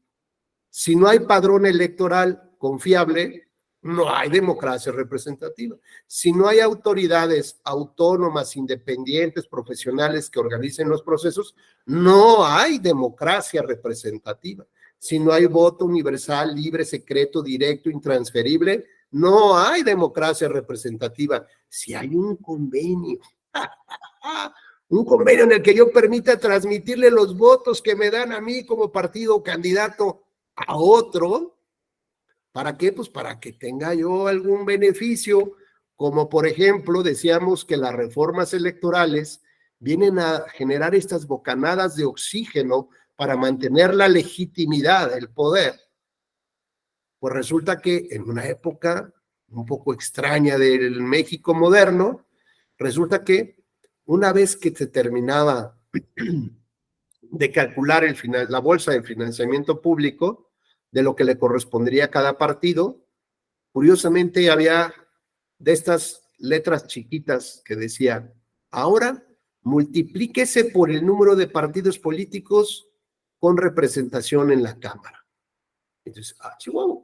Si no hay padrón electoral confiable, no hay democracia representativa. Si no hay autoridades autónomas, independientes, profesionales que organicen los procesos, no hay democracia representativa. Si no hay voto universal, libre, secreto, directo, intransferible, no hay democracia representativa. Si hay un convenio en el que yo permita transmitirle los votos que me dan a mí como partido o candidato a otro, ¿para qué? Pues para que tenga yo algún beneficio, como por ejemplo, decíamos que las reformas electorales vienen a generar estas bocanadas de oxígeno para mantener la legitimidad del poder. Pues resulta que en una época un poco extraña del México moderno, resulta que una vez que se terminaba de calcular la bolsa de financiamiento público, de lo que le correspondería a cada partido, curiosamente había de estas letras chiquitas que decía, ahora multiplíquese por el número de partidos políticos con representación en la Cámara. Entonces, chihuahua.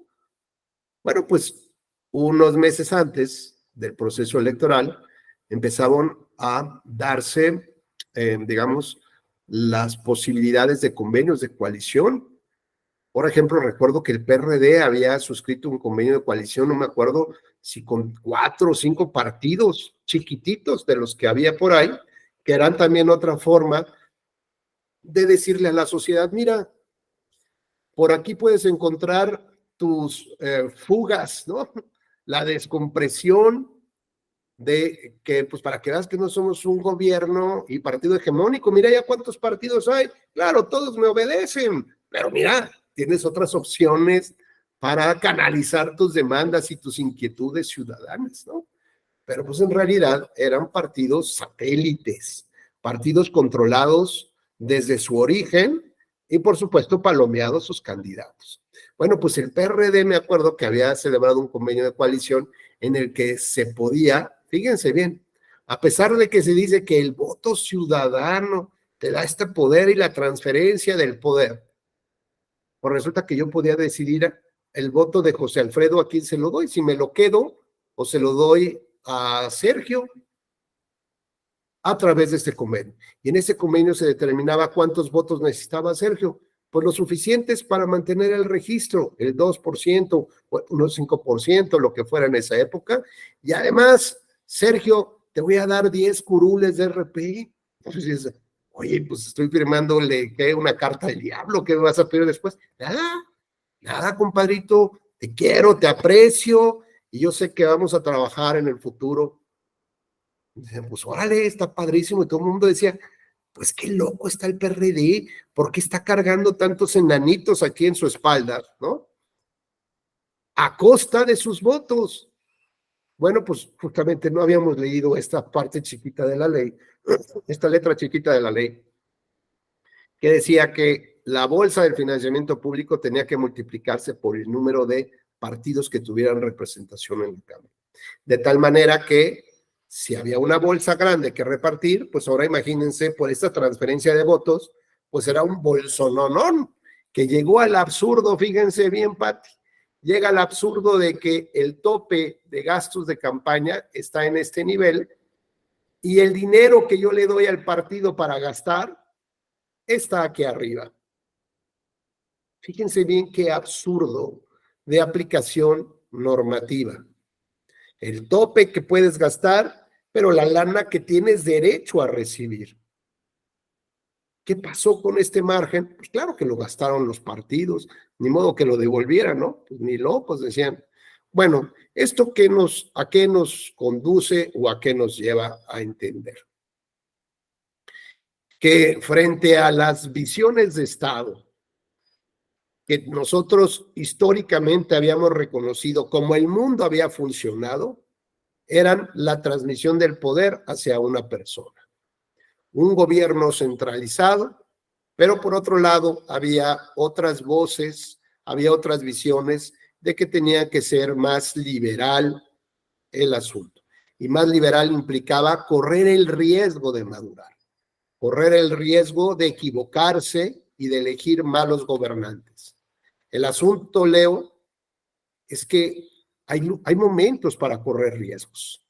Bueno, pues unos meses antes del proceso electoral empezaron a darse, digamos, las posibilidades de convenios de coalición. Por ejemplo, recuerdo que el PRD había suscrito un convenio de coalición, no me acuerdo si con 4 o 5 partidos chiquititos de los que había por ahí, que eran también otra forma de decirle a la sociedad, mira, por aquí puedes encontrar tus fugas, ¿no? La descompresión de que, pues para que veas que no somos un gobierno y partido hegemónico, mira ya cuántos partidos hay, claro, todos me obedecen, pero mira, tienes otras opciones para canalizar tus demandas y tus inquietudes ciudadanas, ¿no? Pero pues en realidad eran partidos satélites, partidos controlados desde su origen y por supuesto palomeados sus candidatos. Bueno, pues el PRD me acuerdo que había celebrado un convenio de coalición en el que se podía, fíjense bien, a pesar de que se dice que el voto ciudadano te da este poder y la transferencia del poder, pues resulta que yo podía decidir el voto de José Alfredo a quién se lo doy, si me lo quedo o se lo doy a Sergio a través de este convenio. Y en ese convenio se determinaba cuántos votos necesitaba Sergio, pues lo suficientes para mantener el registro, el 2%, unos 5%, lo que fuera en esa época. Y además, Sergio, te voy a dar 10 curules de RP. Entonces, oye, pues estoy firmándole una carta del diablo, ¿qué me vas a pedir después? Nada, compadrito, te quiero, te aprecio, y yo sé que vamos a trabajar en el futuro. Y dicen, pues órale, está padrísimo, y todo el mundo decía, pues qué loco está el PRD, ¿por qué está cargando tantos enanitos aquí en su espalda, ¿no? A costa de sus votos. Bueno, pues justamente no habíamos leído esta parte chiquita de la ley, esta letra chiquita de la ley, que decía que la bolsa del financiamiento público tenía que multiplicarse por el número de partidos que tuvieran representación en la Cámara. De tal manera que si había una bolsa grande que repartir, pues ahora imagínense, por esta transferencia de votos, pues era un bolsononón, que llegó al absurdo, fíjense bien, Pati, llega al absurdo de que el tope de gastos de campaña está en este nivel y el dinero que yo le doy al partido para gastar está aquí arriba. Fíjense bien qué absurdo de aplicación normativa. El tope que puedes gastar, pero la lana que tienes derecho a recibir. ¿Qué pasó con este margen? Pues claro que lo gastaron los partidos, ni modo que lo devolvieran, ¿no? Pues ni locos decían. Bueno, ¿esto a qué nos conduce o a qué nos lleva a entender? Que frente a las visiones de Estado que nosotros históricamente habíamos reconocido como el mundo había funcionado, eran la transmisión del poder hacia una persona. Un gobierno centralizado, pero por otro lado había otras voces, había otras visiones de que tenía que ser más liberal el asunto. Y más liberal implicaba correr el riesgo de madurar, correr el riesgo de equivocarse y de elegir malos gobernantes. El asunto, Leo, es que hay momentos para correr riesgos.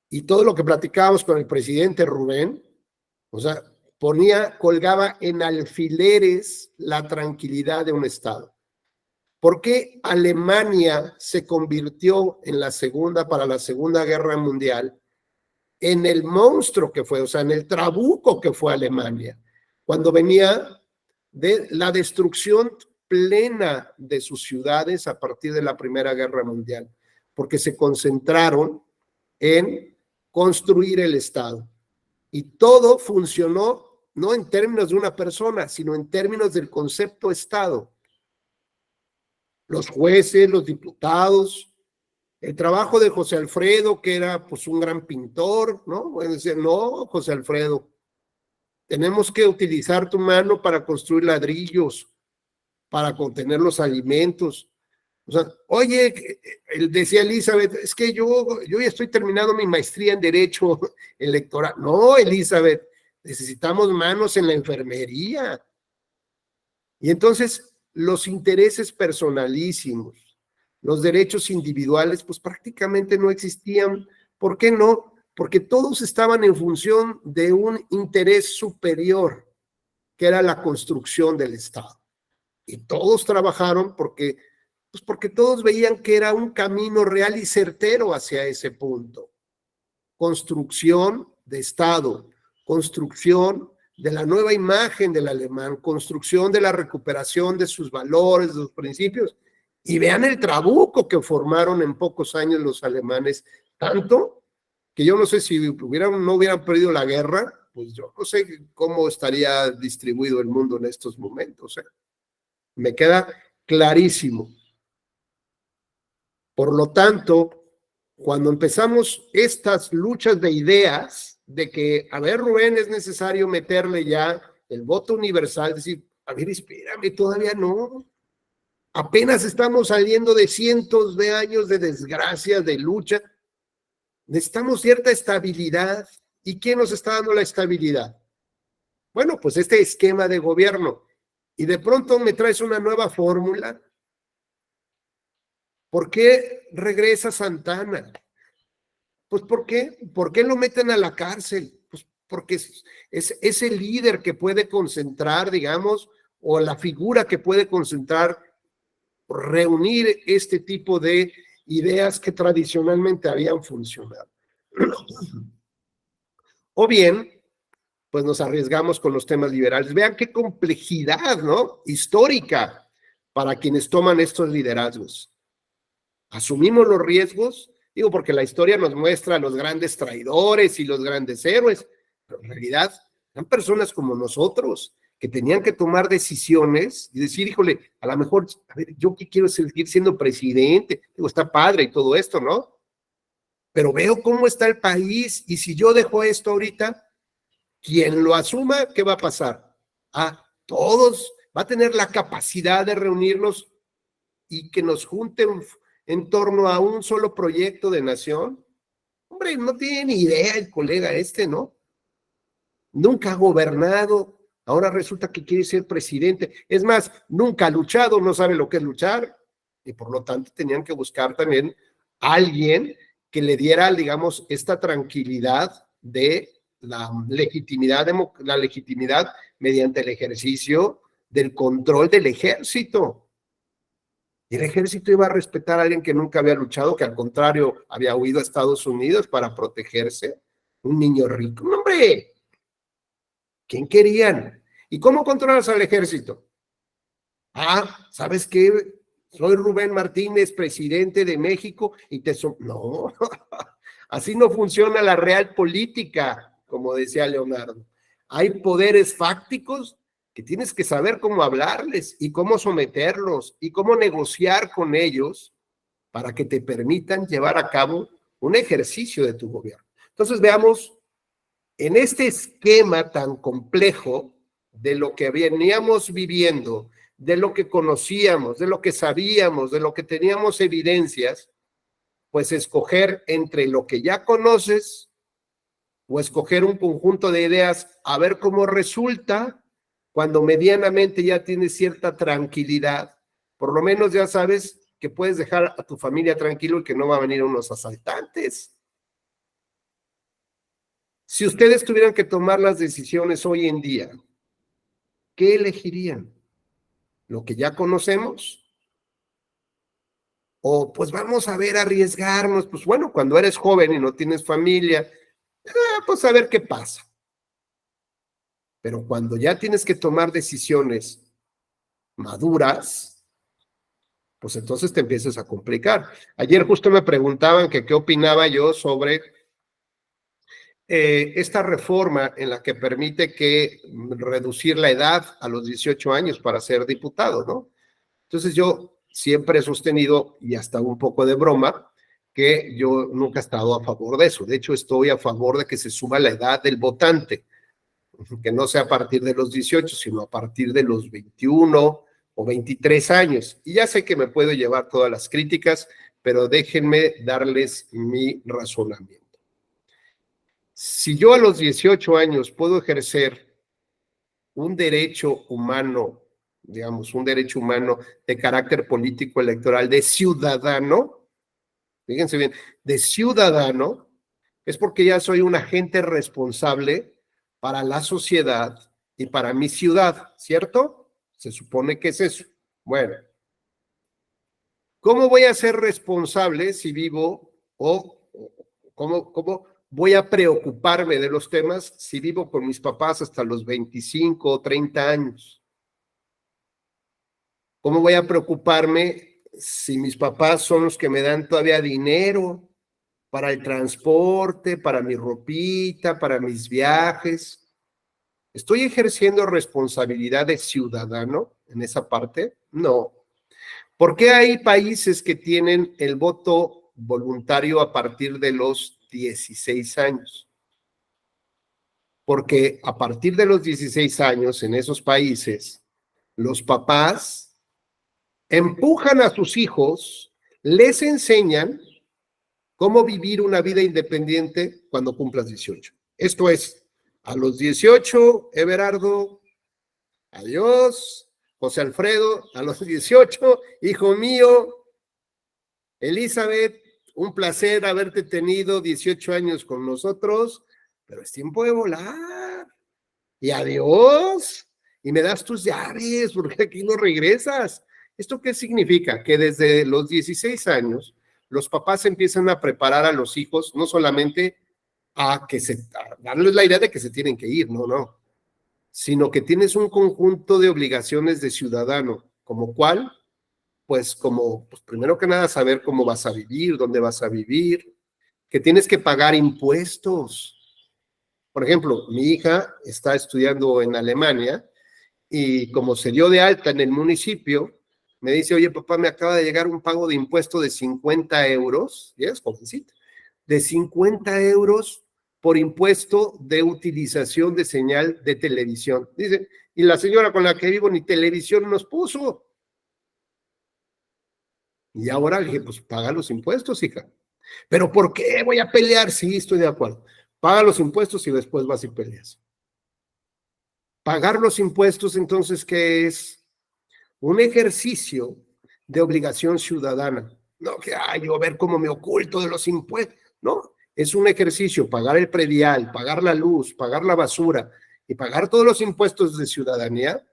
Y todo lo que platicábamos con el presidente Rubén, o sea, colgaba en alfileres la tranquilidad de un Estado. ¿Por qué Alemania se convirtió para la Segunda Guerra Mundial en el monstruo que fue, o sea, en el trabuco que fue Alemania, cuando venía de la destrucción plena de sus ciudades a partir de la Primera Guerra Mundial? Porque se concentraron en construir el Estado. Y todo funcionó no en términos de una persona, sino en términos del concepto Estado. Los jueces, los diputados, el trabajo de José Alfredo, que era pues un gran pintor, ¿no? Bueno, decir, no, José Alfredo, tenemos que utilizar tu mano para construir ladrillos, para contener los alimentos. O sea, oye, decía Elizabeth, es que yo ya estoy terminando mi maestría en Derecho Electoral. No, Elizabeth, necesitamos manos en la enfermería. Y entonces, los intereses personalísimos, los derechos individuales, pues prácticamente no existían. ¿Por qué no? Porque todos estaban en función de un interés superior, que era la construcción del Estado. Y todos trabajaron porque todos veían que era un camino real y certero hacia ese punto. Construcción de Estado, construcción de la nueva imagen del alemán, construcción de la recuperación de sus valores, de sus principios. Y vean el trabuco que formaron en pocos años los alemanes, tanto que yo no sé si no hubieran perdido la guerra, pues yo no sé cómo estaría distribuido el mundo en estos momentos. Me queda clarísimo. Por lo tanto, cuando empezamos estas luchas de ideas, de que, a ver, Rubén, es necesario meterle ya el voto universal, decir, a ver, espérame, todavía no. Apenas estamos saliendo de cientos de años de desgracias, de lucha. Necesitamos cierta estabilidad. ¿Y quién nos está dando la estabilidad? Bueno, pues este esquema de gobierno. Y de pronto me traes una nueva fórmula. ¿Por qué regresa Santana? Pues ¿por qué? ¿Por qué lo meten a la cárcel? Pues porque es el líder que puede concentrar, digamos, o la figura que puede concentrar, reunir este tipo de ideas que tradicionalmente habían funcionado. O bien, pues nos arriesgamos con los temas liberales. Vean qué complejidad, ¿no? Histórica para quienes toman estos liderazgos. Asumimos los riesgos, digo, porque la historia nos muestra a los grandes traidores y los grandes héroes, pero en realidad eran personas como nosotros, que tenían que tomar decisiones y decir, híjole, a lo mejor, a ver, yo que quiero seguir siendo presidente, digo, está padre y todo esto, ¿no? Pero veo cómo está el país y si yo dejo esto ahorita, quien lo asuma, ¿qué va a pasar? Todos, va a tener la capacidad de reunirnos y que nos junten en torno a un solo proyecto de nación. Hombre, no tiene ni idea el colega ¿no? Nunca ha gobernado, ahora resulta que quiere ser presidente. Es más, nunca ha luchado, no sabe lo que es luchar, y por lo tanto tenían que buscar también a alguien que le diera, digamos, esta tranquilidad de la legitimidad mediante el ejercicio del control del ejército. Y el ejército iba a respetar a alguien que nunca había luchado, que al contrario había huido a Estados Unidos para protegerse. Un niño rico. ¡No, hombre! ¿Quién querían? ¿Y cómo controlas al ejército? ¿Sabes qué? Soy Rubén Martínez, presidente de México, y no, así no funciona la real política, como decía Leonardo. Hay poderes fácticos que tienes que saber cómo hablarles y cómo someterlos y cómo negociar con ellos para que te permitan llevar a cabo un ejercicio de tu gobierno. Entonces veamos, en este esquema tan complejo de lo que veníamos viviendo, de lo que conocíamos, de lo que sabíamos, de lo que teníamos evidencias, pues escoger entre lo que ya conoces o escoger un conjunto de ideas a ver cómo resulta cuando medianamente ya tienes cierta tranquilidad. Por lo menos ya sabes que puedes dejar a tu familia tranquilo y que no va a venir unos asaltantes. Si ustedes tuvieran que tomar las decisiones hoy en día, ¿qué elegirían? ¿Lo que ya conocemos? O pues vamos a ver, arriesgarnos, pues bueno, cuando eres joven y no tienes familia, pues a ver qué pasa. Pero cuando ya tienes que tomar decisiones maduras, pues entonces te empiezas a complicar. Ayer justo me preguntaban que qué opinaba yo sobre esta reforma en la que permite reducir la edad a los 18 años para ser diputado, ¿no? Entonces yo siempre he sostenido, y hasta un poco de broma, que yo nunca he estado a favor de eso. De hecho, estoy a favor de que se suba la edad del votante, que no sea a partir de los 18, sino a partir de los 21 o 23 años. Y ya sé que me puedo llevar todas las críticas, pero déjenme darles mi razonamiento. Si yo a los 18 años puedo ejercer un derecho humano, digamos, un derecho humano de carácter político electoral de ciudadano, fíjense bien, de ciudadano, es porque ya soy un agente responsable para la sociedad y para mi ciudad, ¿cierto? Se supone que es eso. Bueno, ¿cómo voy a ser responsable si vivo cómo voy a preocuparme de los temas si vivo con mis papás hasta los 25 o 30 años? ¿Cómo voy a preocuparme si mis papás son los que me dan todavía dinero para el transporte, para mi ropita, para mis viajes? ¿Estoy ejerciendo responsabilidad de ciudadano en esa parte? No. ¿Por qué hay países que tienen el voto voluntario a partir de los 16 años? Porque a partir de los 16 años en esos países, los papás empujan a sus hijos, les enseñan cómo vivir una vida independiente cuando cumplas 18. Esto es, a los 18, Everardo, adiós. José Alfredo, a los 18, hijo mío. Elizabeth, un placer haberte tenido 18 años con nosotros, pero es tiempo de volar. Y adiós. Y me das tus llaves, porque aquí no regresas. ¿Esto qué significa? Que desde los 16 años, los papás empiezan a preparar a los hijos, no solamente a darles la idea de que se tienen que ir, no, sino que tienes un conjunto de obligaciones de ciudadano, ¿como cuál? Pues primero que nada saber cómo vas a vivir, dónde vas a vivir, que tienes que pagar impuestos. Por ejemplo, mi hija está estudiando en Alemania y como se dio de alta en el municipio, me dice, oye, papá, me acaba de llegar un pago de impuesto de 50 euros, y es jovencita, de 50 euros por impuesto de utilización de señal de televisión. Dice, y la señora con la que vivo ni televisión nos puso. Y ahora le dije, pues paga los impuestos, hija. ¿Pero por qué voy a pelear? Sí, estoy de acuerdo. Paga los impuestos y después vas y peleas. Pagar los impuestos, entonces, ¿qué es? Un ejercicio de obligación ciudadana. No que, yo a ver cómo me oculto de los impuestos. No, es un ejercicio, pagar el predial, pagar la luz, pagar la basura y pagar todos los impuestos de ciudadanía,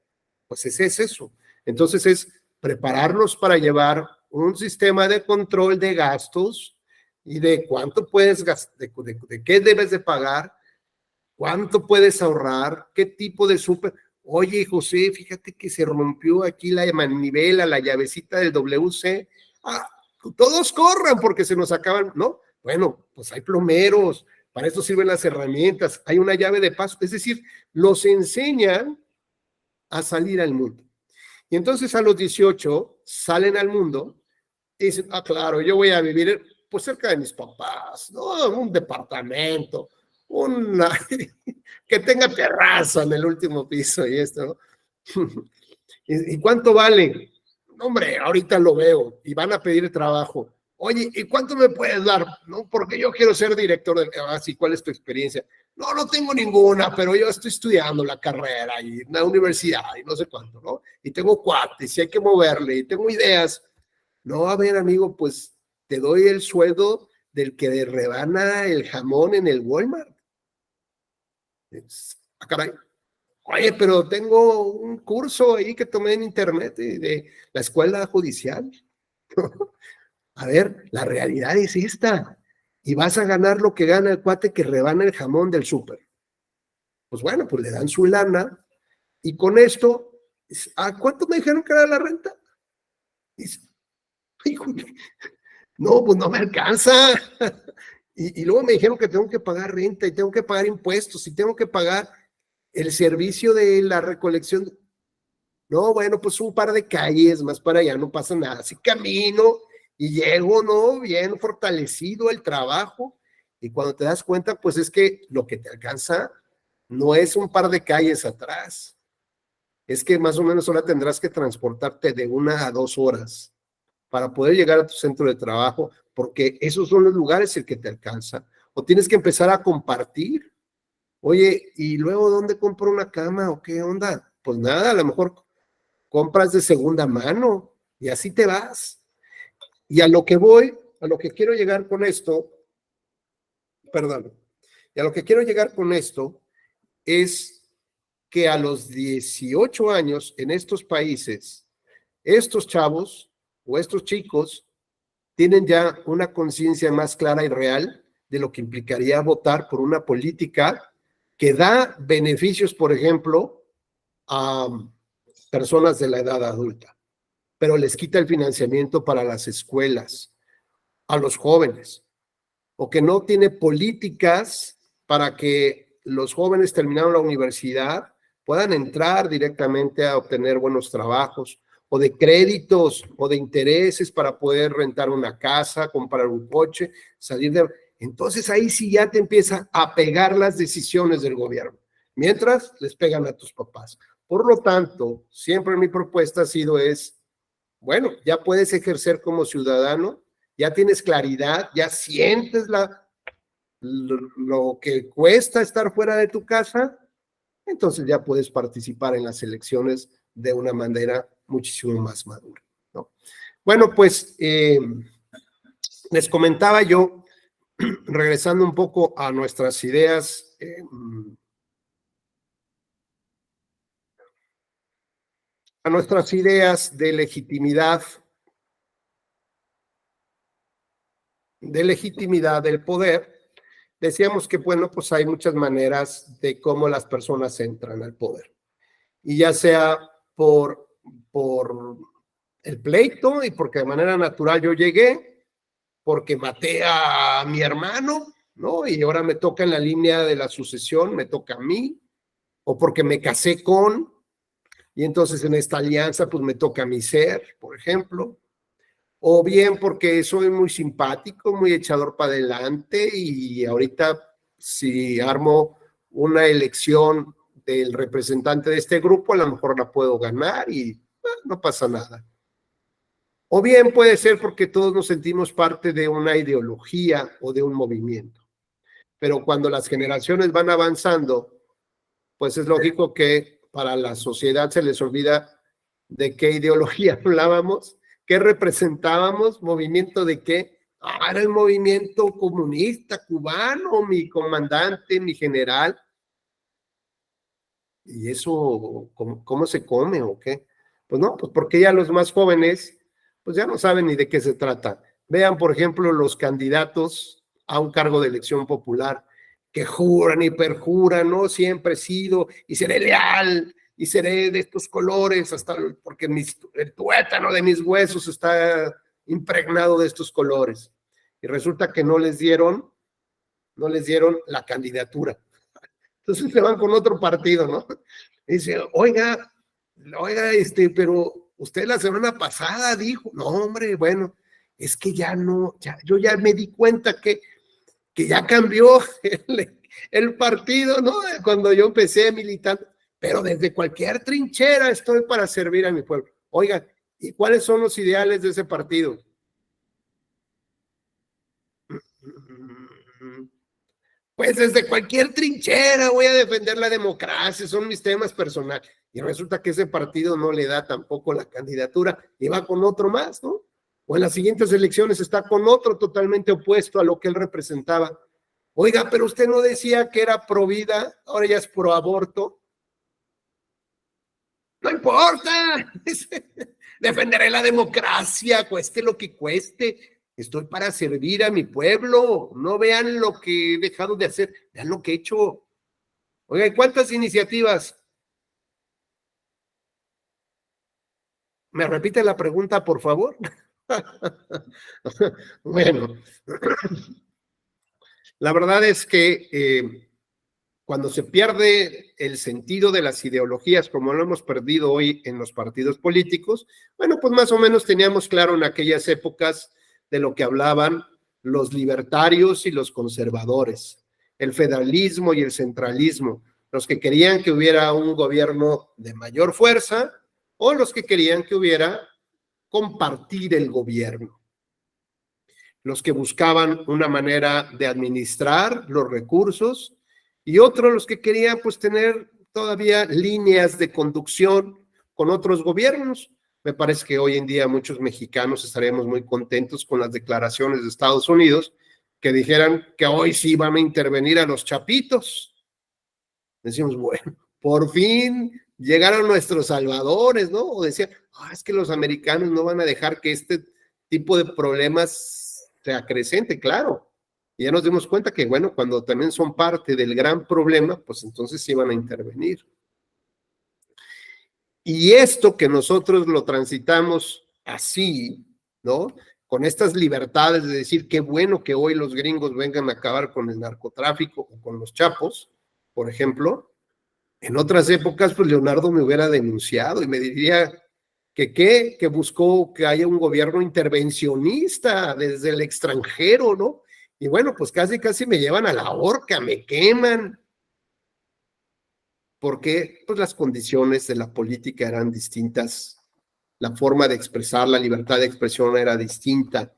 pues ese es eso. Entonces es prepararlos para llevar un sistema de control de gastos y de cuánto puedes gastar, de qué debes de pagar, cuánto puedes ahorrar, qué tipo de súper. Oye, José, fíjate que se rompió aquí la manivela, la llavecita del WC. Todos corran porque se nos acaban, ¿no? Bueno, pues hay plomeros, para eso sirven las herramientas, hay una llave de paso, es decir, los enseñan a salir al mundo. Y entonces a los 18 salen al mundo y dicen, claro, yo voy a vivir pues cerca de mis papás, ¿no? Un departamento, que tenga terraza en el último piso y esto, ¿no? ¿Y cuánto vale? Hombre, ahorita lo veo y van a pedir trabajo. Oye, ¿y cuánto me puedes dar? No, porque yo quiero ser director de... sí, ¿cuál es tu experiencia? No tengo ninguna, pero yo estoy estudiando la carrera y en la universidad y no sé cuánto, ¿no? Y tengo cuates y hay que moverle y tengo ideas. No, a ver, amigo, pues te doy el sueldo del que rebana el jamón en el Walmart. Caray. Oye, pero tengo un curso ahí que tomé en internet de la escuela judicial. A ver, la realidad es esta. Y vas a ganar lo que gana el cuate que rebana el jamón del súper. Pues bueno, pues le dan su lana. Y con esto, ¿a cuánto me dijeron que era la renta? No, pues no me alcanza. Y luego me dijeron que tengo que pagar renta y tengo que pagar impuestos y tengo que pagar el servicio de la recolección. No, bueno, pues un par de calles más para allá, no pasa nada. Así camino y llego, ¿no? Bien fortalecido el trabajo. Y cuando te das cuenta, pues es que lo que te alcanza no es un par de calles atrás. Es que más o menos ahora tendrás que transportarte de 1 a 2 horas para poder llegar a tu centro de trabajo, porque esos son los lugares el que te alcanza. O tienes que empezar a compartir. Oye, ¿y luego dónde compro una cama o qué onda? Pues nada, a lo mejor compras de segunda mano y así te vas. Y a lo que quiero llegar con esto, es que a los 18 años en estos países, estos chavos o estos chicos tienen ya una conciencia más clara y real de lo que implicaría votar por una política que da beneficios, por ejemplo, a personas de la edad adulta, pero les quita el financiamiento para las escuelas, a los jóvenes, o que no tiene políticas para que los jóvenes terminados la universidad puedan entrar directamente a obtener buenos trabajos, o de créditos, o de intereses para poder rentar una casa, comprar un coche, salir de... Entonces ahí sí ya te empieza a pegar las decisiones del gobierno, mientras les pegan a tus papás. Por lo tanto, siempre mi propuesta ha sido bueno, ya puedes ejercer como ciudadano, ya tienes claridad, ya sientes lo que cuesta estar fuera de tu casa, entonces ya puedes participar en las elecciones de una manera muchísimo más madura, ¿no? Bueno, pues les comentaba yo, regresando un poco a nuestras ideas, de legitimidad del poder. Decíamos que, bueno, pues hay muchas maneras de cómo las personas entran al poder. Y ya sea por el pleito y porque de manera natural yo llegué, porque maté a mi hermano, ¿no? Y ahora me toca en la línea de la sucesión, me toca a mí, o porque me casé con, y entonces en esta alianza pues me toca a mí ser, por ejemplo, o bien porque soy muy simpático, muy echador para adelante y ahorita si armo una elección del representante de este grupo, a lo mejor la puedo ganar y no pasa nada. O bien puede ser porque todos nos sentimos parte de una ideología o de un movimiento. Pero cuando las generaciones van avanzando, pues es lógico que para la sociedad se les olvida de qué ideología hablábamos, qué representábamos, movimiento de qué. Era el movimiento comunista cubano, mi comandante, mi general. ¿Y eso cómo se come o qué? Pues no, pues porque ya los más jóvenes pues ya no saben ni de qué se trata. Vean, por ejemplo, los candidatos a un cargo de elección popular que juran y perjuran, ¿no? Siempre he sido y seré leal y seré de estos colores, hasta porque el tuétano de mis huesos está impregnado de estos colores. Y resulta que no les dieron la candidatura. Entonces se van con otro partido, ¿no? Y dice, oiga, pero usted la semana pasada dijo, no, hombre, bueno, es que ya no, yo ya me di cuenta que ya cambió el partido, ¿no? Cuando yo empecé militando, pero desde cualquier trinchera estoy para servir a mi pueblo. Oiga, ¿y cuáles son los ideales de ese partido? Pues desde cualquier trinchera voy a defender la democracia, son mis temas personales. Y resulta que ese partido no le da tampoco la candidatura y va con otro más, ¿no? O en las siguientes elecciones está con otro totalmente opuesto a lo que él representaba. Oiga, pero usted no decía que era pro vida, ahora ya es pro aborto. No importa, defenderé la democracia, cueste lo que cueste. Estoy para servir a mi pueblo. No vean lo que he dejado de hacer, vean lo que he hecho. Oiga, ¿cuántas iniciativas? ¿Me repite la pregunta, por favor? Bueno, la verdad es que cuando se pierde el sentido de las ideologías, como lo hemos perdido hoy en los partidos políticos, bueno, pues más o menos teníamos claro en aquellas épocas de lo que hablaban los libertarios y los conservadores, el federalismo y el centralismo, los que querían que hubiera un gobierno de mayor fuerza o los que querían que hubiera compartir el gobierno, los que buscaban una manera de administrar los recursos y otros los que querían pues tener todavía líneas de conducción con otros gobiernos. Me parece que hoy en día muchos mexicanos estaríamos muy contentos con las declaraciones de Estados Unidos que dijeran que hoy sí van a intervenir a los chapitos. Decimos, bueno, por fin llegaron nuestros salvadores, ¿no? O decían, es que los americanos no van a dejar que este tipo de problemas se acrecente, claro. Y ya nos dimos cuenta que, bueno, cuando también son parte del gran problema, pues entonces sí van a intervenir. Y esto que nosotros lo transitamos así, ¿no? Con estas libertades de decir qué bueno que hoy los gringos vengan a acabar con el narcotráfico o con los chapos, por ejemplo. En otras épocas, pues Leonardo me hubiera denunciado y me diría que buscó que haya un gobierno intervencionista desde el extranjero, ¿no? Y bueno, pues casi me llevan a la horca, me queman. Porque pues las condiciones de la política eran distintas, la forma de expresar la libertad de expresión era distinta.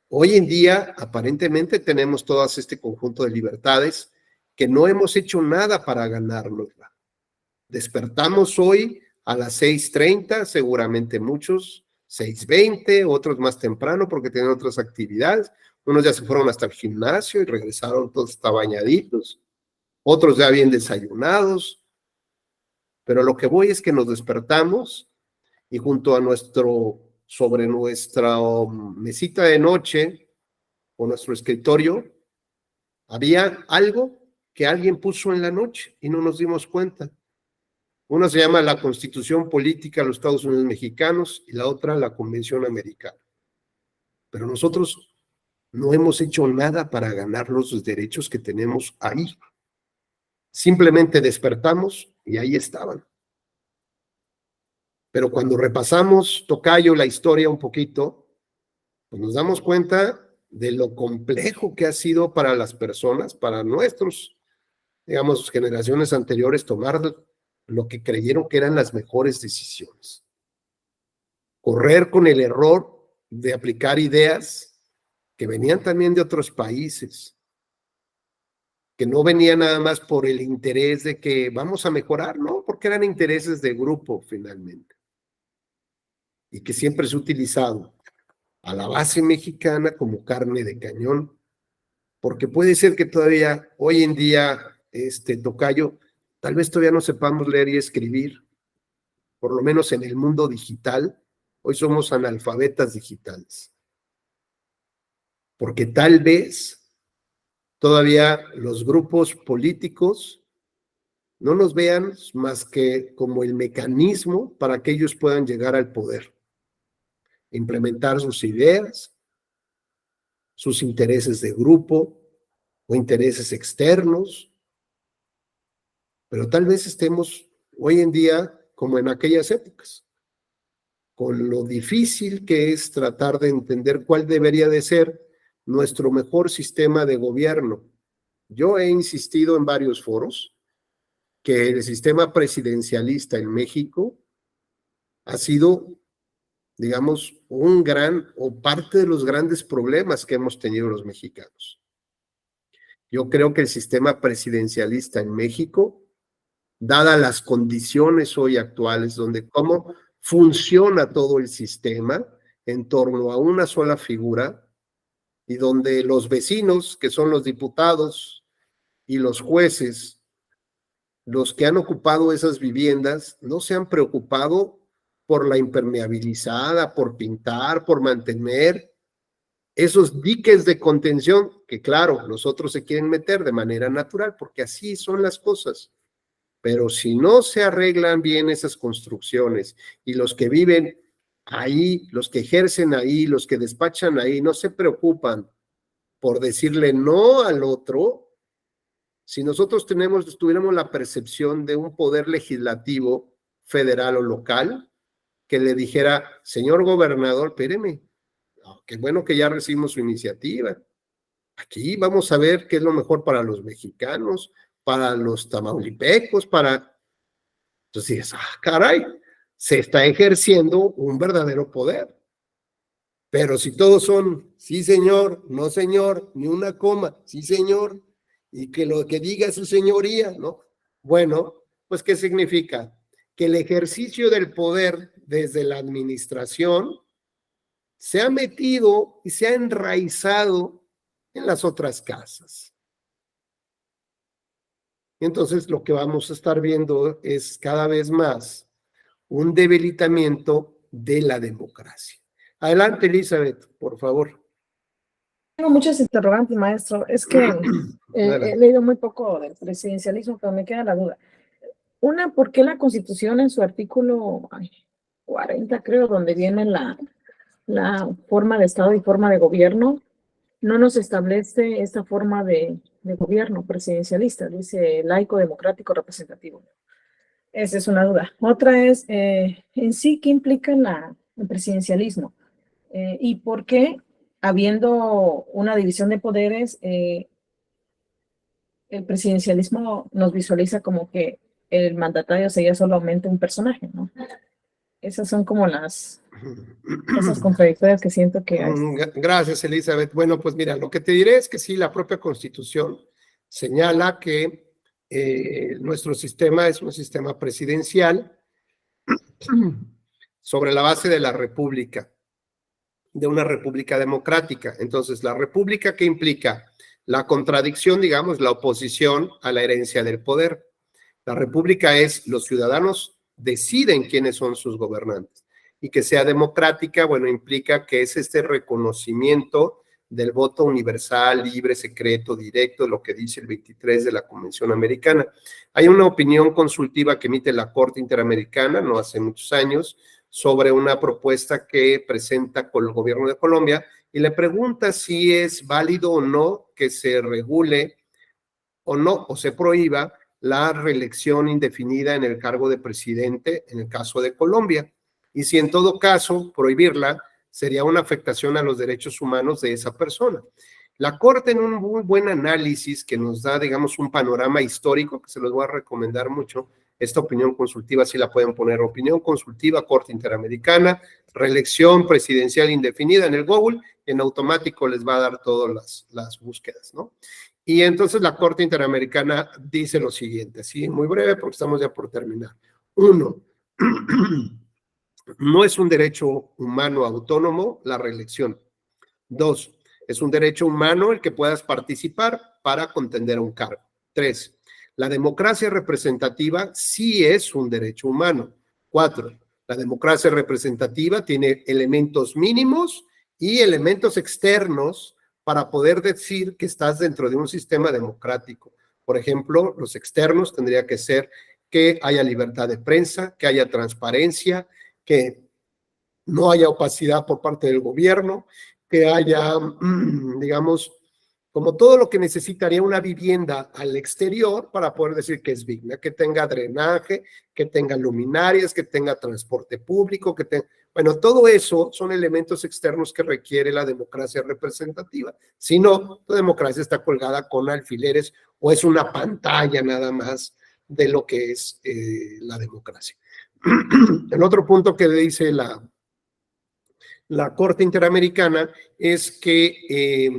Hoy en día, aparentemente, tenemos todo este conjunto de libertades que no hemos hecho nada para ganárnosla. Despertamos hoy a las 6:30, seguramente muchos, 6:20, otros más temprano porque tienen otras actividades. Unos ya se fueron hasta el gimnasio y regresaron todos hasta bañaditos. Otros ya bien desayunados, pero lo que voy es que nos despertamos y junto a sobre nuestra mesita de noche o nuestro escritorio, había algo que alguien puso en la noche y no nos dimos cuenta. Una se llama la Constitución Política de los Estados Unidos Mexicanos y la otra la Convención Americana. Pero nosotros no hemos hecho nada para ganar los derechos que tenemos ahí. Simplemente despertamos y ahí estaban. Pero cuando repasamos, tocayo, la historia un poquito, pues nos damos cuenta de lo complejo que ha sido para las personas, para nuestros, digamos, generaciones anteriores, tomar lo que creyeron que eran las mejores decisiones. Correr con el error de aplicar ideas que venían también de otros países, que no venían nada más por el interés de que vamos a mejorar, no, porque eran intereses de grupo finalmente. Y que siempre se ha utilizado a la base mexicana como carne de cañón, porque puede ser que todavía hoy en día, tocayo, tal vez todavía no sepamos leer y escribir, por lo menos en el mundo digital. Hoy somos analfabetas digitales, porque tal vez todavía los grupos políticos no nos vean más que como el mecanismo para que ellos puedan llegar al poder, implementar sus ideas, sus intereses de grupo o intereses externos, pero tal vez estemos hoy en día como en aquellas épocas, con lo difícil que es tratar de entender cuál debería de ser nuestro mejor sistema de gobierno. Yo he insistido en varios foros que el sistema presidencialista en México ha sido, digamos, un gran o parte de los grandes problemas que hemos tenido los mexicanos. Yo creo que el sistema presidencialista en México, dadas las condiciones hoy actuales, donde cómo funciona todo el sistema en torno a una sola figura, y donde los vecinos, que son los diputados y los jueces, los que han ocupado esas viviendas, no se han preocupado por la impermeabilizada, por pintar, por mantener esos diques de contención que, claro, los otros se quieren meter de manera natural, porque así son las cosas. Pero si no se arreglan bien esas construcciones y los que viven ahí, los que ejercen ahí, los que despachan ahí, no se preocupan por decirle no al otro, si nosotros tuviéramos la percepción de un poder legislativo federal o local que le dijera, señor gobernador, espéreme, qué bueno que ya recibimos su iniciativa. Aquí vamos a ver qué es lo mejor para los mexicanos, para los tamaulipecos, para... Entonces dices, caray, se está ejerciendo un verdadero poder. Pero si todos son, sí señor, no señor, ni una coma, sí señor, y que lo que diga su señoría, ¿no? Bueno, pues ¿qué significa? Que el ejercicio del poder desde la administración se ha metido y se ha enraizado en las otras casas. Y entonces lo que vamos a estar viendo es cada vez más un debilitamiento de la democracia. Adelante, Elizabeth, por favor. Tengo muchas interrogantes, maestro. Es que he leído muy poco del presidencialismo, pero me queda la duda. Una, ¿por qué la Constitución en su artículo 40, creo, donde viene la forma de Estado y forma de gobierno, no nos establece esta forma de gobierno presidencialista? Dice laico, democrático, representativo. Esa es una duda. Otra es, en sí, ¿qué implica el presidencialismo? ¿Y por qué, habiendo una división de poderes, el presidencialismo nos visualiza como que el mandatario sería solamente un personaje, ¿no? Esas son como esas contradictorias que siento que hay. Gracias, Elizabeth. Bueno, pues mira, lo que te diré es que sí, la propia Constitución señala que nuestro sistema es un sistema presidencial sobre la base de la república, de una república democrática. Entonces, la república, ¿qué implica? La contradicción, digamos, la oposición a la herencia del poder. La república es los ciudadanos deciden quiénes son sus gobernantes. Y que sea democrática, bueno, implica que es este reconocimiento del voto universal, libre, secreto, directo, lo que dice el 23 de la Convención Americana. Hay una opinión consultiva que emite la Corte Interamericana, no hace muchos años, sobre una propuesta que presenta con el gobierno de Colombia y le pregunta si es válido o no que se regule o no, o se prohíba la reelección indefinida en el cargo de presidente en el caso de Colombia. Y si en todo caso prohibirla sería una afectación a los derechos humanos de esa persona. La Corte, en un muy buen análisis que nos da, digamos, un panorama histórico, que se los voy a recomendar mucho, esta opinión consultiva, sí la pueden poner, opinión consultiva, Corte Interamericana, reelección presidencial indefinida en el Google, en automático les va a dar todas las búsquedas, ¿no? Y entonces la Corte Interamericana dice lo siguiente, así muy breve porque estamos ya por terminar. 1. No es un derecho humano autónomo la reelección. 2. Es un derecho humano el que puedas participar para contender a un cargo. 3. La democracia representativa sí es un derecho humano. 4. La democracia representativa tiene elementos mínimos y elementos externos para poder decir que estás dentro de un sistema democrático. Por ejemplo, los externos tendría que ser que haya libertad de prensa, que haya transparencia, que no haya opacidad por parte del gobierno, que haya, digamos, como todo lo que necesitaría una vivienda al exterior para poder decir que es digna, que tenga drenaje, que tenga luminarias, que tenga transporte público, que tenga... Bueno, todo eso son elementos externos que requiere la democracia representativa. Si no, la democracia está colgada con alfileres o es una pantalla nada más de lo que es la democracia. El otro punto que dice la Corte Interamericana es que,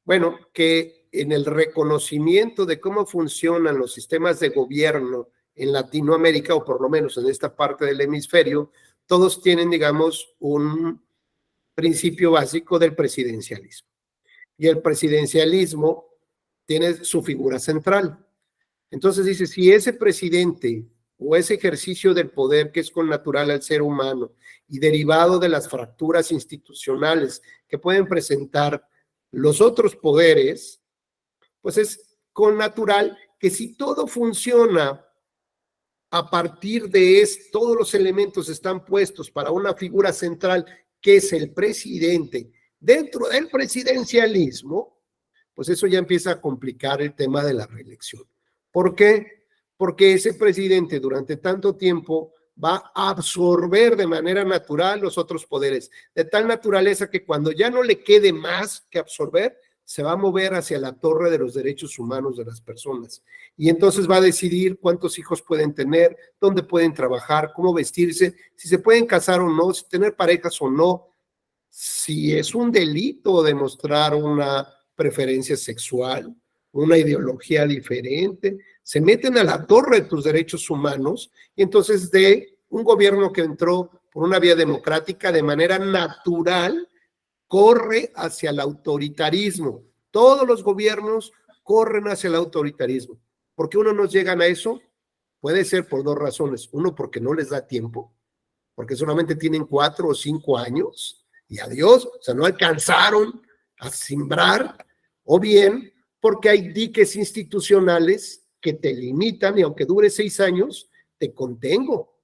bueno, que en el reconocimiento de cómo funcionan los sistemas de gobierno en Latinoamérica, o por lo menos en esta parte del hemisferio, todos tienen, digamos, un principio básico del presidencialismo. Y el presidencialismo tiene su figura central. Entonces dice, si ese presidente o ese ejercicio del poder que es connatural al ser humano y derivado de las fracturas institucionales que pueden presentar los otros poderes, pues es connatural que si todo funciona a partir de todos los elementos están puestos para una figura central que es el presidente dentro del presidencialismo, pues eso ya empieza a complicar el tema de la reelección. ¿Por qué? Porque ese presidente durante tanto tiempo va a absorber de manera natural los otros poderes, de tal naturaleza que cuando ya no le quede más que absorber, se va a mover hacia la torre de los derechos humanos de las personas. Y entonces va a decidir cuántos hijos pueden tener, dónde pueden trabajar, cómo vestirse, si se pueden casar o no, si tener parejas o no, si es un delito demostrar una preferencia sexual, una ideología diferente, se meten a la torre de tus derechos humanos y entonces de un gobierno que entró por una vía democrática de manera natural, corre hacia el autoritarismo. Todos los gobiernos corren hacia el autoritarismo. ¿Por qué uno no llegan a eso? Puede ser por dos razones. Uno, porque no les da tiempo, porque solamente tienen 4 o 5 años y adiós, o sea, no alcanzaron a simbrar, o bien porque hay diques institucionales que te limitan y aunque dure 6 años, te contengo,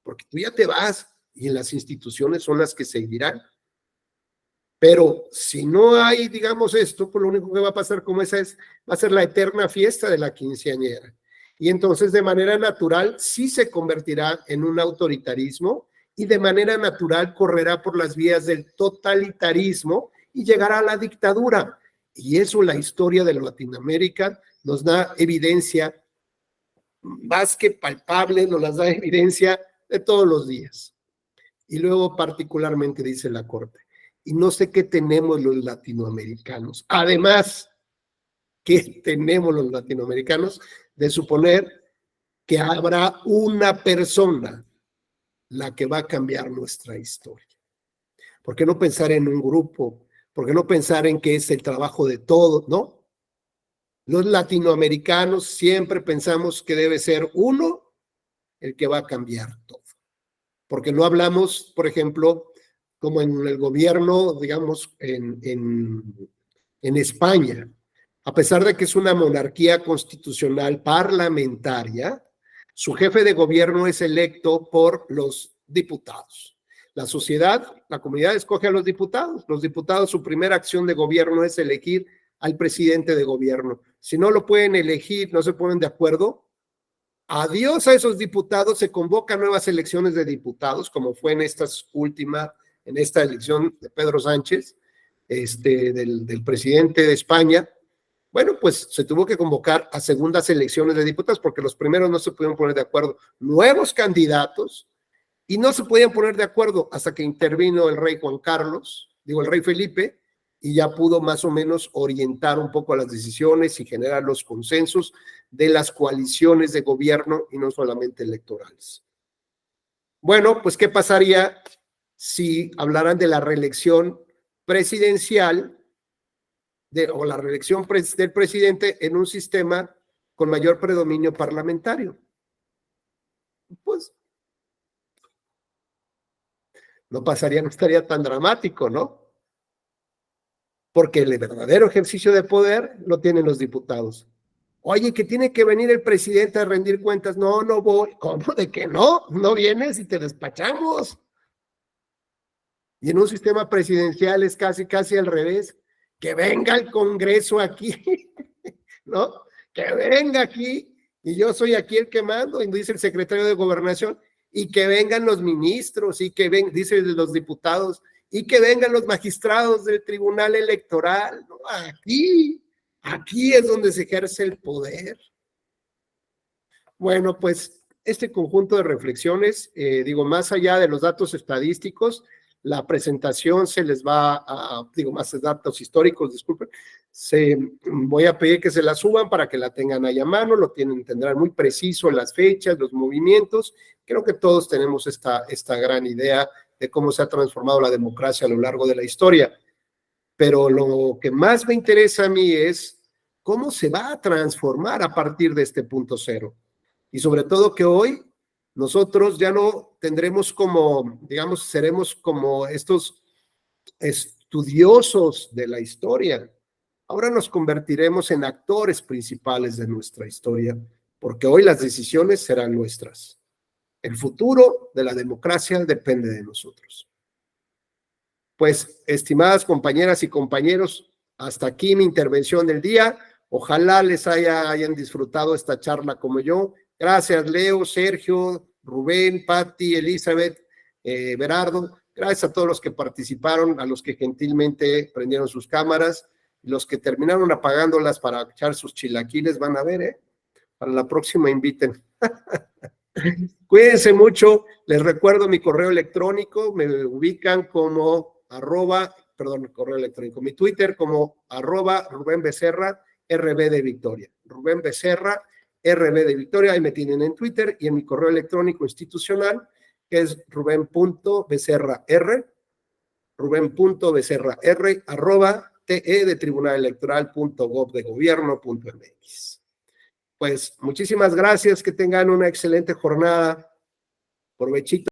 porque tú ya te vas y las instituciones son las que seguirán. Pero si no hay, digamos, esto, pues lo único que va a pasar como esa va a ser la eterna fiesta de la quinceañera. Y entonces de manera natural sí se convertirá en un autoritarismo y de manera natural correrá por las vías del totalitarismo y llegará a la dictadura. Y eso la historia de Latinoamérica nos da evidencia más que palpable, nos las da evidencia de todos los días. Y luego particularmente dice la Corte, y no sé qué tenemos los latinoamericanos. Además, ¿qué tenemos los latinoamericanos? De suponer que habrá una persona la que va a cambiar nuestra historia. ¿Por qué no pensar en un grupo? ¿Por qué no pensar en que es el trabajo de todos? ¿No? Los latinoamericanos siempre pensamos que debe ser uno el que va a cambiar todo. Porque no hablamos, por ejemplo, como en el gobierno, digamos, en España, a pesar de que es una monarquía constitucional parlamentaria, su jefe de gobierno es electo por los diputados. La sociedad, la comunidad escoge a los diputados. Los diputados, su primera acción de gobierno es elegir al presidente de gobierno. Si no lo pueden elegir, no se ponen de acuerdo, adiós a esos diputados, se convocan nuevas elecciones de diputados, como fue en esta elección de Pedro Sánchez, del presidente de España. Bueno, pues se tuvo que convocar a segundas elecciones de diputados porque los primeros no se pudieron poner de acuerdo. Nuevos candidatos, y no se podían poner de acuerdo hasta que intervino el rey el rey Felipe, y ya pudo más o menos orientar un poco las decisiones y generar los consensos de las coaliciones de gobierno y no solamente electorales. Bueno, pues ¿qué pasaría si hablaran de la reelección presidencial o la reelección del presidente en un sistema con mayor predominio parlamentario? Pues no pasaría, no estaría tan dramático, ¿no? Porque el verdadero ejercicio de poder lo tienen los diputados. Oye, que tiene que venir el presidente a rendir cuentas. No, no voy. ¿Cómo de que no? No vienes y te despachamos. Y en un sistema presidencial es casi al revés. Que venga el Congreso aquí, ¿no? Que venga aquí, y yo soy aquí el que mando, y dice el secretario de Gobernación, y que vengan los ministros, y que vengan, dice los diputados, y que vengan los magistrados del Tribunal Electoral, ¿no? Aquí es donde se ejerce el poder. Bueno, pues este conjunto de reflexiones, más allá de los datos estadísticos, la presentación se les va a, más datos históricos, disculpen, voy a pedir que se la suban para que la tengan ahí a mano, tendrán muy preciso las fechas, los movimientos. Creo que todos tenemos esta gran idea de cómo se ha transformado la democracia a lo largo de la historia. Pero lo que más me interesa a mí es cómo se va a transformar a partir de este punto cero. Y sobre todo que hoy nosotros ya no tendremos seremos como estos estudiosos de la historia. Ahora nos convertiremos en actores principales de nuestra historia, porque hoy las decisiones serán nuestras. El futuro de la democracia depende de nosotros. Pues, estimadas compañeras y compañeros, hasta aquí mi intervención del día. Ojalá les hayan disfrutado esta charla como yo. Gracias, Leo, Sergio, Rubén, Patti, Elizabeth, Berardo. Gracias a todos los que participaron, a los que gentilmente prendieron sus cámaras, los que terminaron apagándolas para echar sus chilaquiles, van a ver, para la próxima inviten. Cuídense mucho. Les recuerdo mi correo electrónico, me ubican como correo electrónico, mi Twitter como @Rubén Becerra, RB de Victoria. Rubén Becerra, RB de Victoria, ahí me tienen en Twitter, y en mi correo electrónico institucional, que es ruben.becerrar, @te de tribunalelectoral.gov.mx. Pues muchísimas gracias, que tengan una excelente jornada. Provechito.